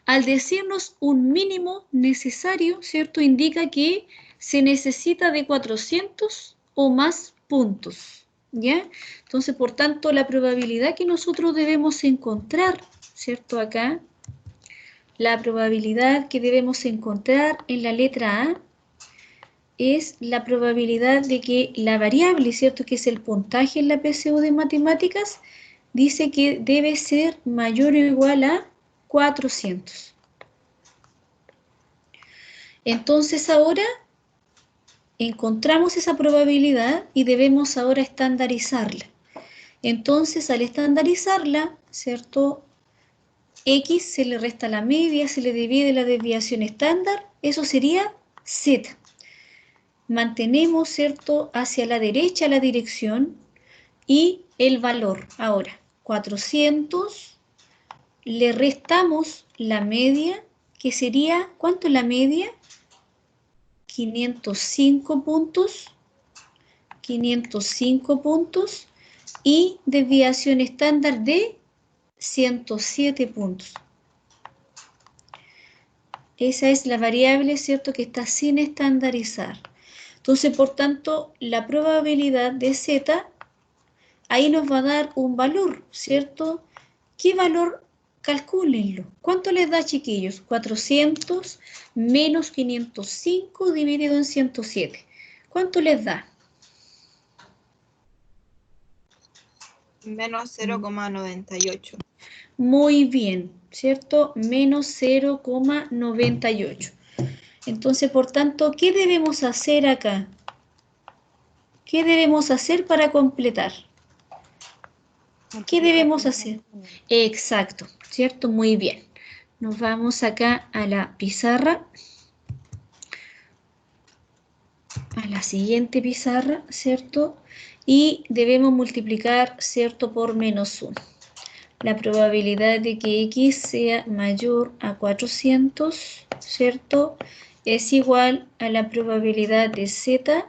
Al decirnos un mínimo necesario, ¿cierto?, indica que se necesita de 400 o más puntos, ¿ya? Entonces, por tanto, la probabilidad que nosotros debemos encontrar, ¿cierto?, acá, la probabilidad que debemos encontrar en la letra A es la probabilidad de que la variable, ¿cierto?, que es el puntaje en la PSU de matemáticas, dice que debe ser mayor o igual a 400. Entonces ahora encontramos esa probabilidad y debemos ahora estandarizarla. Entonces al estandarizarla, ¿cierto?, X se le resta la media, se le divide la desviación estándar, eso sería Z. Mantenemos, ¿cierto?, hacia la derecha la dirección y el valor. Ahora, 400, le restamos la media, que sería, ¿cuánto es la media? 505 puntos, 505 puntos y desviación estándar de 107 puntos. Esa es la variable, ¿cierto?, que está sin estandarizar. Entonces, por tanto, la probabilidad de Z, ahí nos va a dar un valor, ¿cierto? ¿Qué valor? Calcúlenlo. ¿Cuánto les da, chiquillos? 400 menos 505 dividido en 107. ¿Cuánto les da? Menos 0,98. Muy bien, ¿cierto? Menos 0,98. Entonces, por tanto, ¿qué debemos hacer acá? ¿Qué debemos hacer para completar? ¿Qué debemos hacer? Exacto, ¿cierto? Muy bien. Nos vamos acá a la pizarra. A la siguiente pizarra, ¿cierto? Y debemos multiplicar, ¿cierto?, por menos 1. La probabilidad de que X sea mayor a 400, ¿cierto?, es igual a la probabilidad de Z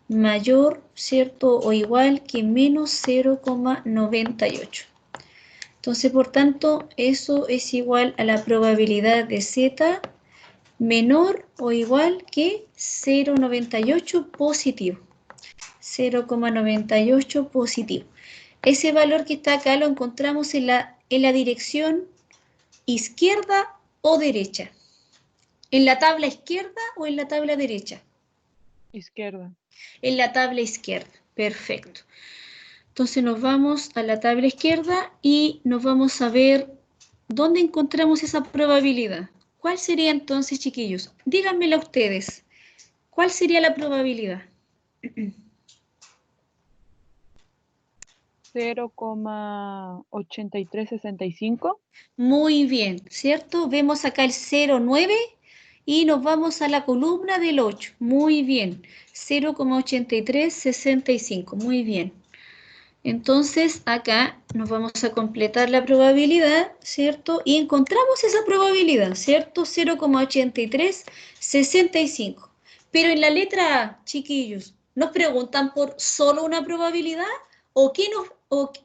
mayor, ¿cierto?, o igual que menos 0,98. Entonces, por tanto, eso es igual a la probabilidad de Z menor o igual que 0,98 positivo. 0,98 positivo. Ese valor que está acá lo encontramos en la dirección izquierda o derecha. ¿En la tabla izquierda o en la tabla derecha? Izquierda. En la tabla izquierda. Perfecto. Entonces nos vamos a la tabla izquierda y nos vamos a ver dónde encontramos esa probabilidad. ¿Cuál sería entonces, chiquillos? Díganmela ustedes. ¿Cuál sería la probabilidad? 0,8365. Muy bien, ¿cierto? Vemos acá el 0,9 y nos vamos a la columna del 8. Muy bien, 0,8365. Muy bien. Entonces acá nos vamos a completar la probabilidad, ¿cierto? Y encontramos esa probabilidad, ¿cierto? 0,8365. Pero en la letra A, chiquillos, ¿nos preguntan por solo una probabilidad? ¿O,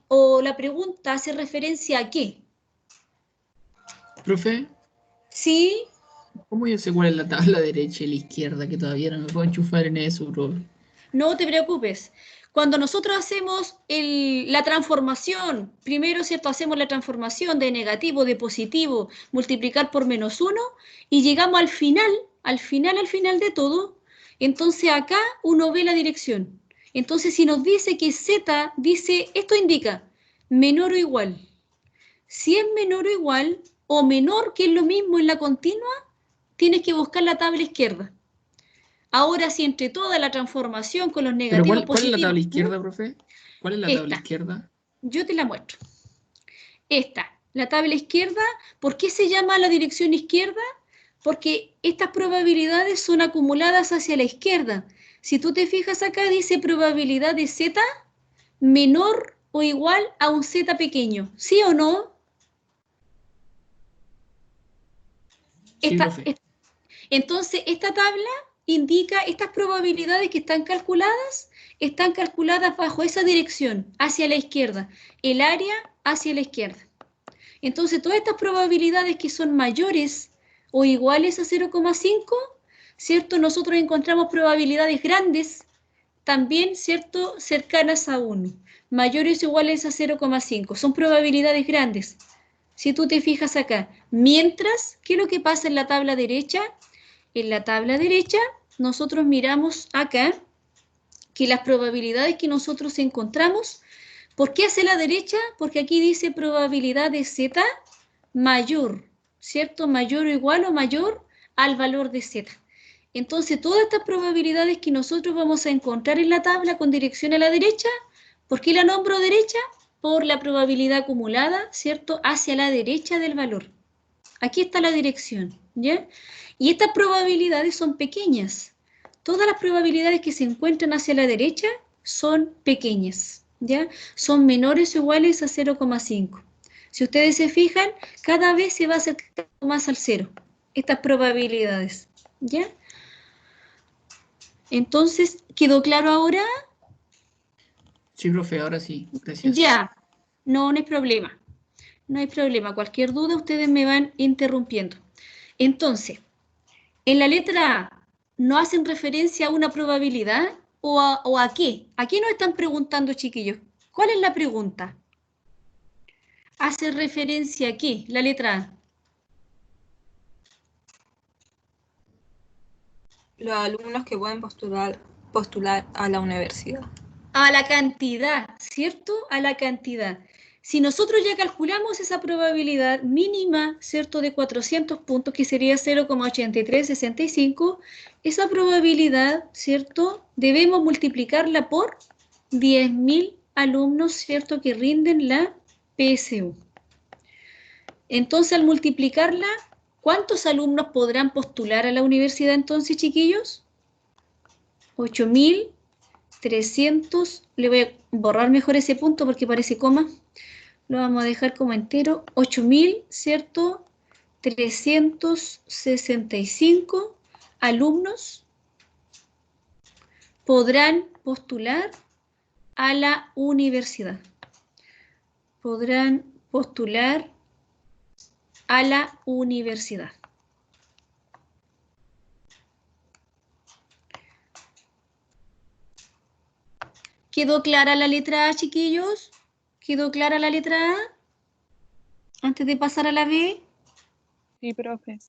o la pregunta hace referencia a qué? Profe, ¿Sí? ¿cómo yo sé cuál es la tabla derecha y la izquierda? Que todavía no me puedo enchufar en eso, profe. No te preocupes. Cuando nosotros hacemos la transformación, primero, ¿cierto? Hacemos la transformación de negativo, de positivo, multiplicar por -1 y llegamos al final de todo, entonces acá uno ve la dirección. Entonces, si nos dice que Z, dice, esto indica menor o igual. Si es menor o igual, o menor que es lo mismo en la continua, tienes que buscar la tabla izquierda. Ahora sí, entre toda la transformación con los Pero negativos ¿cuál es la tabla positivos, izquierda, profe? ¿Cuál es la tabla esta, izquierda? yo te la muestro. Esta, la tabla izquierda, ¿por qué se llama la dirección izquierda? Porque estas probabilidades son acumuladas hacia la izquierda. Si tú te fijas acá, dice probabilidad de Z menor o igual a un Z pequeño. ¿Sí o no? Sí, profe. Entonces, esta tabla indica estas probabilidades que están calculadas bajo esa dirección, hacia la izquierda, el área hacia la izquierda. Entonces, todas estas probabilidades que son mayores o iguales a 0,5, ¿cierto? Nosotros encontramos probabilidades grandes, también, ¿cierto? Cercanas a 1, mayores o iguales a 0,5. Son probabilidades grandes. Si tú te fijas acá, mientras, ¿qué es lo que pasa en la tabla derecha? En la tabla derecha, nosotros miramos acá que las probabilidades que nosotros encontramos, ¿por qué hacia la derecha? Porque aquí dice probabilidad de Z mayor, ¿cierto? Mayor o igual o mayor al valor de Z. Entonces, todas estas probabilidades que nosotros vamos a encontrar en la tabla con dirección a la derecha, ¿por qué la nombro derecha? Por la probabilidad acumulada, ¿cierto? Hacia la derecha del valor. Aquí está la dirección, ¿ya? Y estas probabilidades son pequeñas. Todas las probabilidades que se encuentran hacia la derecha son pequeñas, ¿ya? Son menores o iguales a 0,5. Si ustedes se fijan, cada vez se va acercando más al 0, estas probabilidades, ¿ya? Entonces, ¿quedó claro ahora? Sí, profe, ahora sí. Gracias. Ya, no hay problema. No hay problema. Cualquier duda, ustedes me van interrumpiendo. Entonces, en la letra A, ¿no hacen referencia a una probabilidad o a qué? ¿A qué nos están preguntando, chiquillos? ¿Cuál es la pregunta? ¿Hace referencia a qué? La letra A. Los alumnos que pueden postular a la universidad. A la cantidad, ¿cierto? A la cantidad. Si nosotros ya calculamos esa probabilidad mínima, ¿cierto? De 400 puntos, que sería 0,8365, esa probabilidad, ¿cierto? Debemos multiplicarla por 10.000 alumnos, ¿cierto? Que rinden la PSU. Entonces, al multiplicarla, ¿cuántos alumnos podrán postular a la universidad entonces, chiquillos? 8.300, le voy a borrar mejor ese punto porque parece coma, lo vamos a dejar como entero, 8.000, ¿cierto? 365 alumnos podrán postular a la universidad. Podrán postular a la universidad. ¿Quedó clara la letra A, chiquillos? ¿Quedó clara la letra A? Antes de pasar a la B. Sí, profe.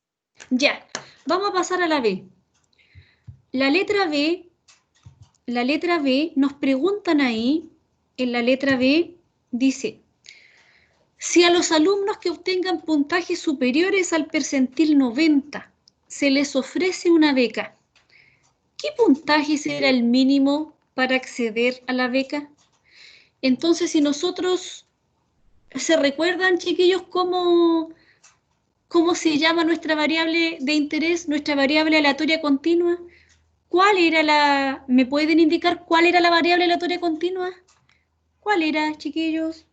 Ya, vamos a pasar a la B. La letra B, nos preguntan ahí, en la letra B, dice, si a los alumnos que obtengan puntajes superiores al percentil 90 se les ofrece una beca, ¿qué puntaje será el mínimo para acceder a la beca? Entonces, si nosotros, ¿se recuerdan, chiquillos, cómo se llama nuestra variable de interés, nuestra variable aleatoria continua? ¿Cuál era me pueden indicar cuál era la variable aleatoria continua? ¿Cuál era, chiquillos?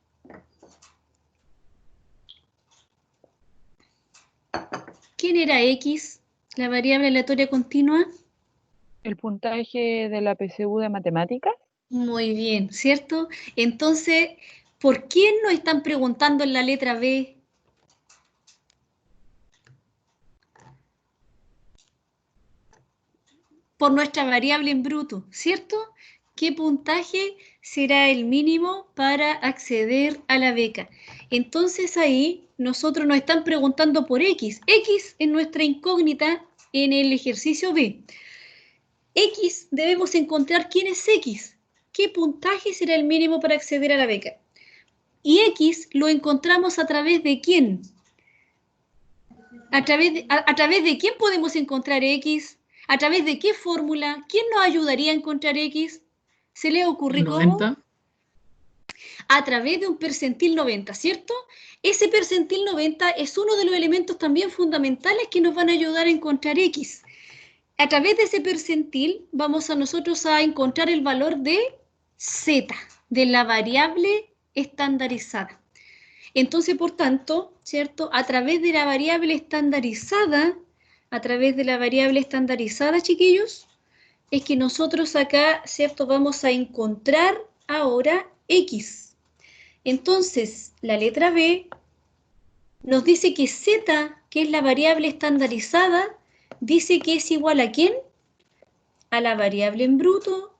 ¿Quién era X, la variable aleatoria continua? ¿El puntaje de la PSU de matemáticas? Muy bien, ¿cierto? Entonces, ¿por quién nos están preguntando en la letra B? Por nuestra variable en bruto, ¿cierto? ¿Qué puntaje será el mínimo para acceder a la beca? Entonces ahí nosotros nos están preguntando por X. X es nuestra incógnita en el ejercicio B. X, debemos encontrar quién es X. ¿Qué puntaje será el mínimo para acceder a la beca? Y X lo encontramos a través de quién. ¿A través de quién podemos encontrar X? ¿A través de qué fórmula? ¿Quién nos ayudaría a encontrar X? ¿Se le ocurre cómo? 90. A través de un percentil 90, ¿cierto? Ese percentil 90 es uno de los elementos también fundamentales que nos van a ayudar a encontrar X. A través de ese percentil vamos a nosotros a encontrar el valor de Z, de la variable estandarizada. Entonces, por tanto, ¿cierto? A través de la variable estandarizada, chiquillos, es que nosotros acá, ¿cierto? Vamos a encontrar ahora X. Entonces, la letra B nos dice que Z, que es la variable estandarizada, dice que es igual a ¿quién? A la variable en bruto,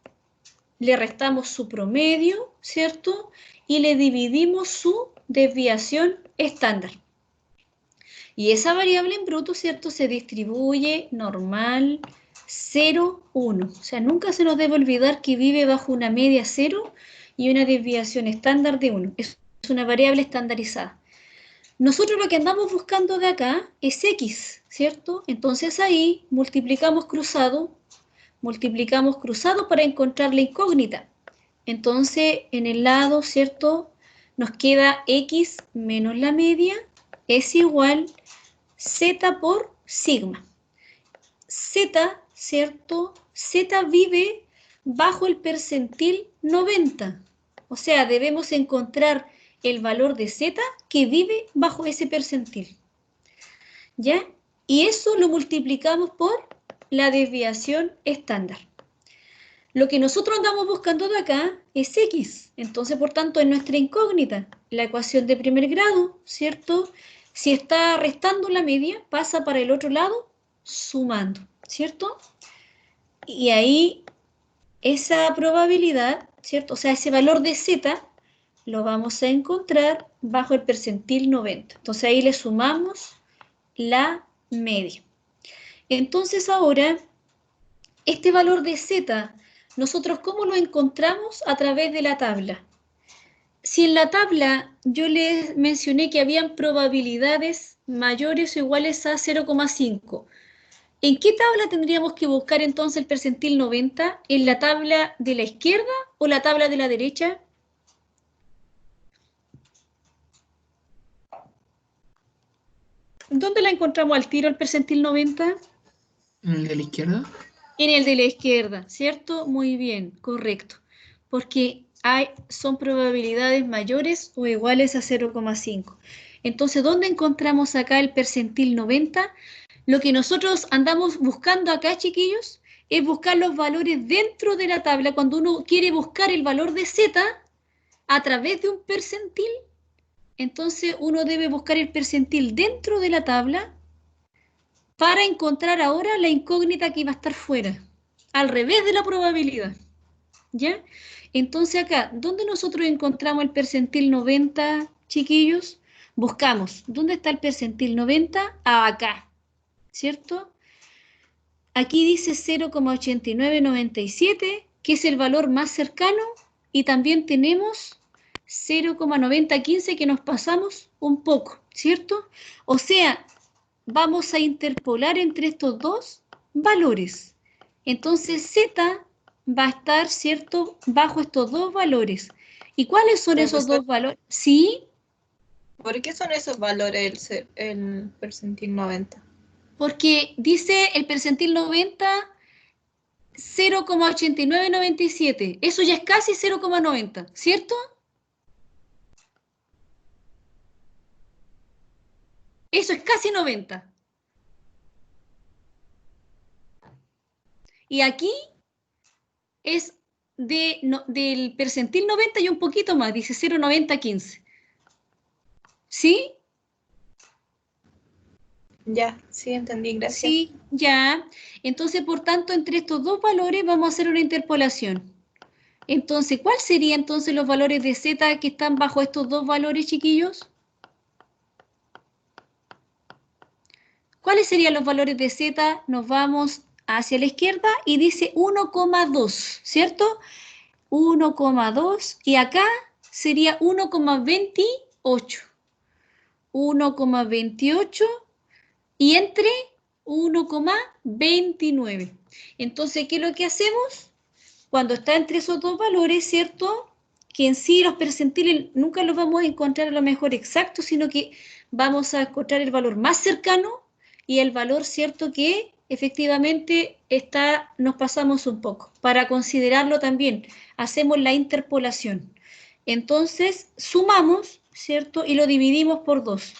le restamos su promedio, ¿cierto? Y le dividimos su desviación estándar. Y esa variable en bruto, ¿cierto? Se distribuye normal 0, 1. O sea, nunca se nos debe olvidar que vive bajo una media 0 y una desviación estándar de 1. Es una variable estandarizada. Nosotros lo que andamos buscando de acá es X, ¿cierto? Entonces ahí multiplicamos cruzado para encontrar la incógnita. Entonces, en el lado, ¿cierto? Nos queda X menos la media es igual Z por sigma. Z, ¿cierto? Z vive bajo el percentil 90. O sea, debemos encontrar el valor de Z que vive bajo ese percentil. ¿Ya? Y eso lo multiplicamos por la desviación estándar. Lo que nosotros andamos buscando de acá es X. Entonces, por tanto, es nuestra incógnita. La ecuación de primer grado, ¿cierto? Si está restando la media, pasa para el otro lado sumando, ¿cierto? Y ahí esa probabilidad, ¿cierto? O sea, ese valor de Z lo vamos a encontrar bajo el percentil 90. Entonces ahí le sumamos la media. Entonces ahora, este valor de Z, ¿nosotros cómo lo encontramos? A través de la tabla. Si en la tabla yo les mencioné que habían probabilidades mayores o iguales a 0,5, ¿en qué tabla tendríamos que buscar entonces el percentil 90? ¿En la tabla de la izquierda o la tabla de la derecha? ¿Dónde la encontramos al tiro el percentil 90? ¿En el de la izquierda? En el de la izquierda, ¿cierto? Muy bien, correcto. Porque son probabilidades mayores o iguales a 0,5. Entonces, ¿dónde encontramos acá el percentil 90? Lo que nosotros andamos buscando acá, chiquillos, es buscar los valores dentro de la tabla. Cuando uno quiere buscar el valor de Z a través de un percentil, entonces uno debe buscar el percentil dentro de la tabla para encontrar ahora la incógnita que iba a estar fuera, al revés de la probabilidad. ¿Ya? Entonces acá, ¿dónde nosotros encontramos el percentil 90, chiquillos? Buscamos, ¿dónde está el percentil 90? Acá, ¿cierto? Aquí dice 0,8997, que es el valor más cercano, y también tenemos 0,9015 que nos pasamos un poco, ¿cierto? O sea, vamos a interpolar entre estos dos valores. Entonces Z va a estar, ¿cierto?, bajo estos dos valores. ¿Y cuáles son esos Profesor, dos valores? ¿Sí? ¿por qué son esos valores el percentil 90? Porque dice el percentil 90, 0,8997. Eso ya es casi 0,90, ¿cierto? Eso es casi 90. Y aquí es del percentil 90 y un poquito más, dice 0,9015. ¿Sí? Ya, sí, entendí, gracias. Sí, ya. Entonces, por tanto, entre estos dos valores vamos a hacer una interpolación. Entonces, ¿cuál serían entonces los valores de Z que están bajo estos dos valores, chiquillos? ¿Cuáles serían los valores de Z? Nos vamos hacia la izquierda y dice 1,2, ¿cierto? 1,2 y acá sería 1,28. 1,28 y entre 1,29. Entonces, ¿qué es lo que hacemos? Cuando está entre esos dos valores, ¿cierto? Que en sí los percentiles nunca los vamos a encontrar a lo mejor exactos, sino que vamos a encontrar el valor más cercano y el valor, ¿cierto?, que efectivamente nos pasamos un poco. Para considerarlo también, hacemos la interpolación. Entonces, sumamos, ¿cierto? Y lo dividimos por 2.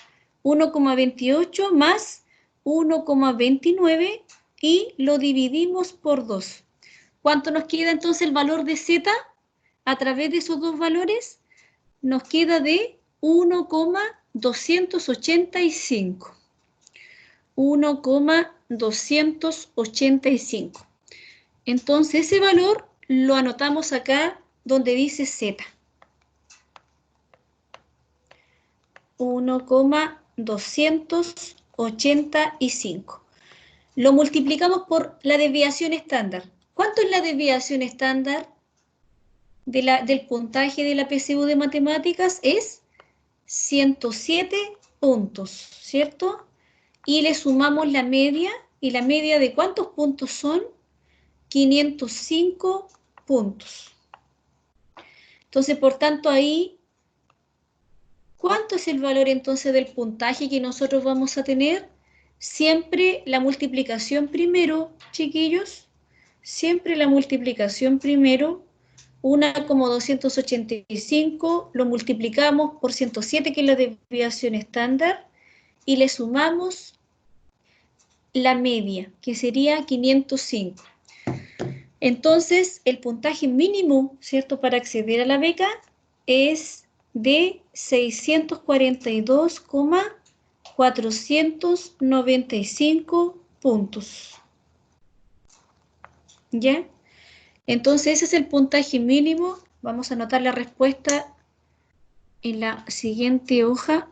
1,28 más 1,29 y lo dividimos por 2. ¿Cuánto nos queda entonces el valor de Z? A través de esos dos valores nos queda de 1,285. 1,285. Entonces ese valor lo anotamos acá donde dice Z. 1,285. Lo multiplicamos por la desviación estándar. ¿Cuánto es la desviación estándar del puntaje de la PSU de matemáticas? Es 107 puntos, ¿cierto? Y le sumamos la media, y la media de ¿cuántos puntos son? 505 puntos. Entonces, por tanto, ahí, ¿cuánto es el valor entonces del puntaje que nosotros vamos a tener? Siempre la multiplicación primero, chiquillos, siempre la multiplicación primero. 1,285 lo multiplicamos por 107, que es la desviación estándar, y le sumamos la media, que sería 505. Entonces, el puntaje mínimo, ¿cierto?, para acceder a la beca es de 642,495 puntos. ¿Ya? Entonces, ese es el puntaje mínimo. Vamos a anotar la respuesta en la siguiente hoja.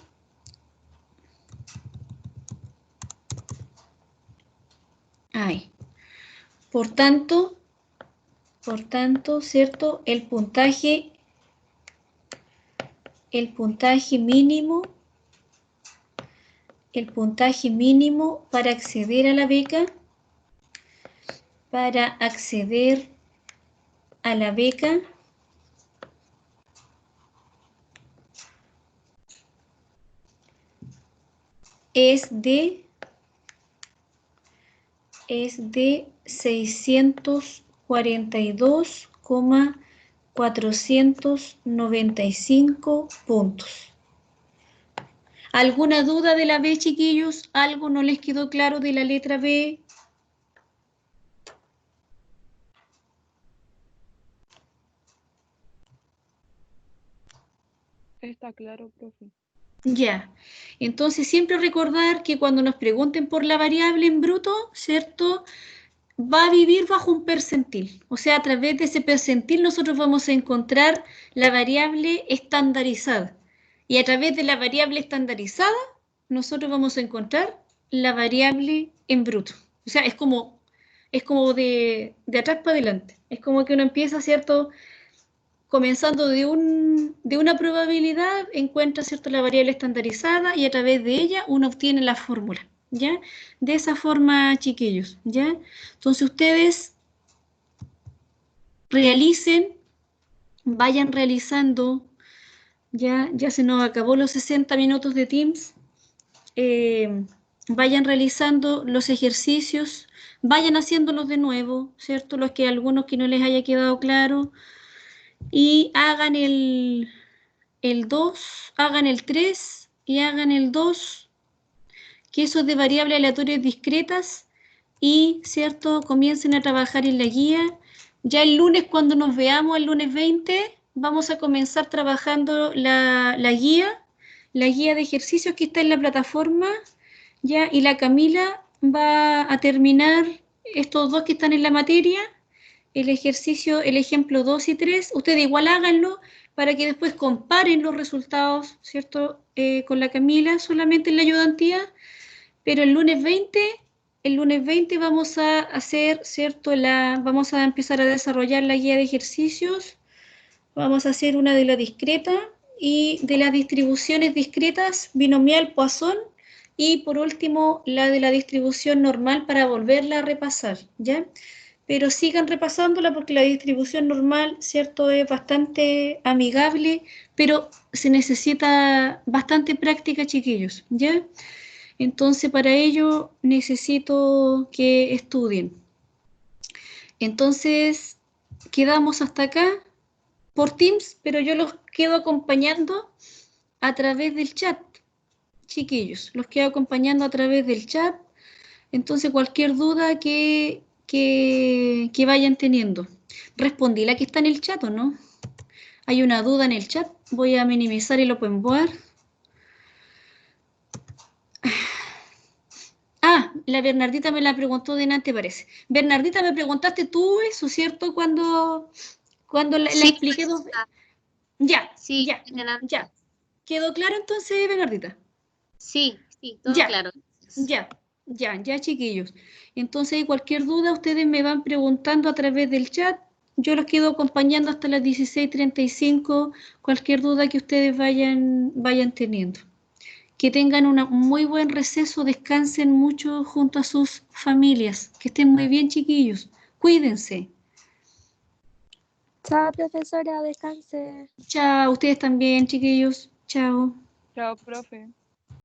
Ahí. Por tanto, ¿cierto? El puntaje mínimo para acceder a la beca, es de 642,495 puntos. ¿Alguna duda de la B, chiquillos? ¿Algo no les quedó claro de la letra B? Está claro, profe. Ya. Entonces, siempre recordar que cuando nos pregunten por la variable en bruto, ¿cierto?, va a vivir bajo un percentil. O sea, a través de ese percentil nosotros vamos a encontrar la variable estandarizada. Y a través de la variable estandarizada, nosotros vamos a encontrar la variable en bruto. O sea, es como de atrás para adelante. Es como que uno empieza, ¿cierto? Comenzando de una probabilidad, encuentra, ¿cierto?, la variable estandarizada y a través de ella uno obtiene la fórmula, ¿ya? De esa forma, chiquillos, ¿ya? Entonces ustedes realicen, vayan realizando, ya se nos acabó los 60 minutos de Teams, vayan realizando los ejercicios, vayan haciéndolos de nuevo, ¿cierto? Los que algunos que no les haya quedado claro, y hagan el 2, hagan el 3 y hagan el 2, que eso es de variables aleatorias discretas, y, ¿cierto?, comiencen a trabajar en la guía. Ya el lunes, cuando nos veamos, el lunes 20, vamos a comenzar trabajando la guía de ejercicios que está en la plataforma, ¿ya? Y la Camila va a terminar estos dos que están en la materia, el ejercicio, el ejemplo 2 y 3, ustedes igual háganlo para que después comparen los resultados, ¿cierto?, con la Camila, solamente en la ayudantía, pero el lunes 20 vamos a hacer, ¿cierto?, vamos a empezar a desarrollar la guía de ejercicios, vamos a hacer una de la discreta y de las distribuciones discretas, binomial, Poisson, y por último la de la distribución normal para volverla a repasar, ¿ya? Pero sigan repasándola porque la distribución normal, ¿cierto?, es bastante amigable, pero se necesita bastante práctica, chiquillos, ¿ya? Entonces, para ello necesito que estudien. Entonces, quedamos hasta acá por Teams, pero yo los quedo acompañando a través del chat, chiquillos. Los quedo acompañando a través del chat. Entonces, cualquier duda que vayan teniendo. Respondí la que está en el chat, ¿o no? Hay una duda en el chat. Voy a minimizar el open board. Ah, la Bernardita me la preguntó delante, parece. Bernardita, me preguntaste tú eso, ¿cierto? Cuando la Sí, expliqué dos veces. Ya, sí, ya, adelante. ya. ¿Quedó claro entonces, Bernardita? Sí, todo Ya, claro. ya, chiquillos. Entonces, cualquier duda, ustedes me van preguntando a través del chat. Yo los quedo acompañando hasta las 16:35. Cualquier duda que ustedes vayan teniendo. Que tengan un muy buen receso, descansen mucho junto a sus familias. Que estén muy bien, chiquillos. Cuídense. Chao, profesora, descanse. Chao, ustedes también, chiquillos. Chao. Chao, profe.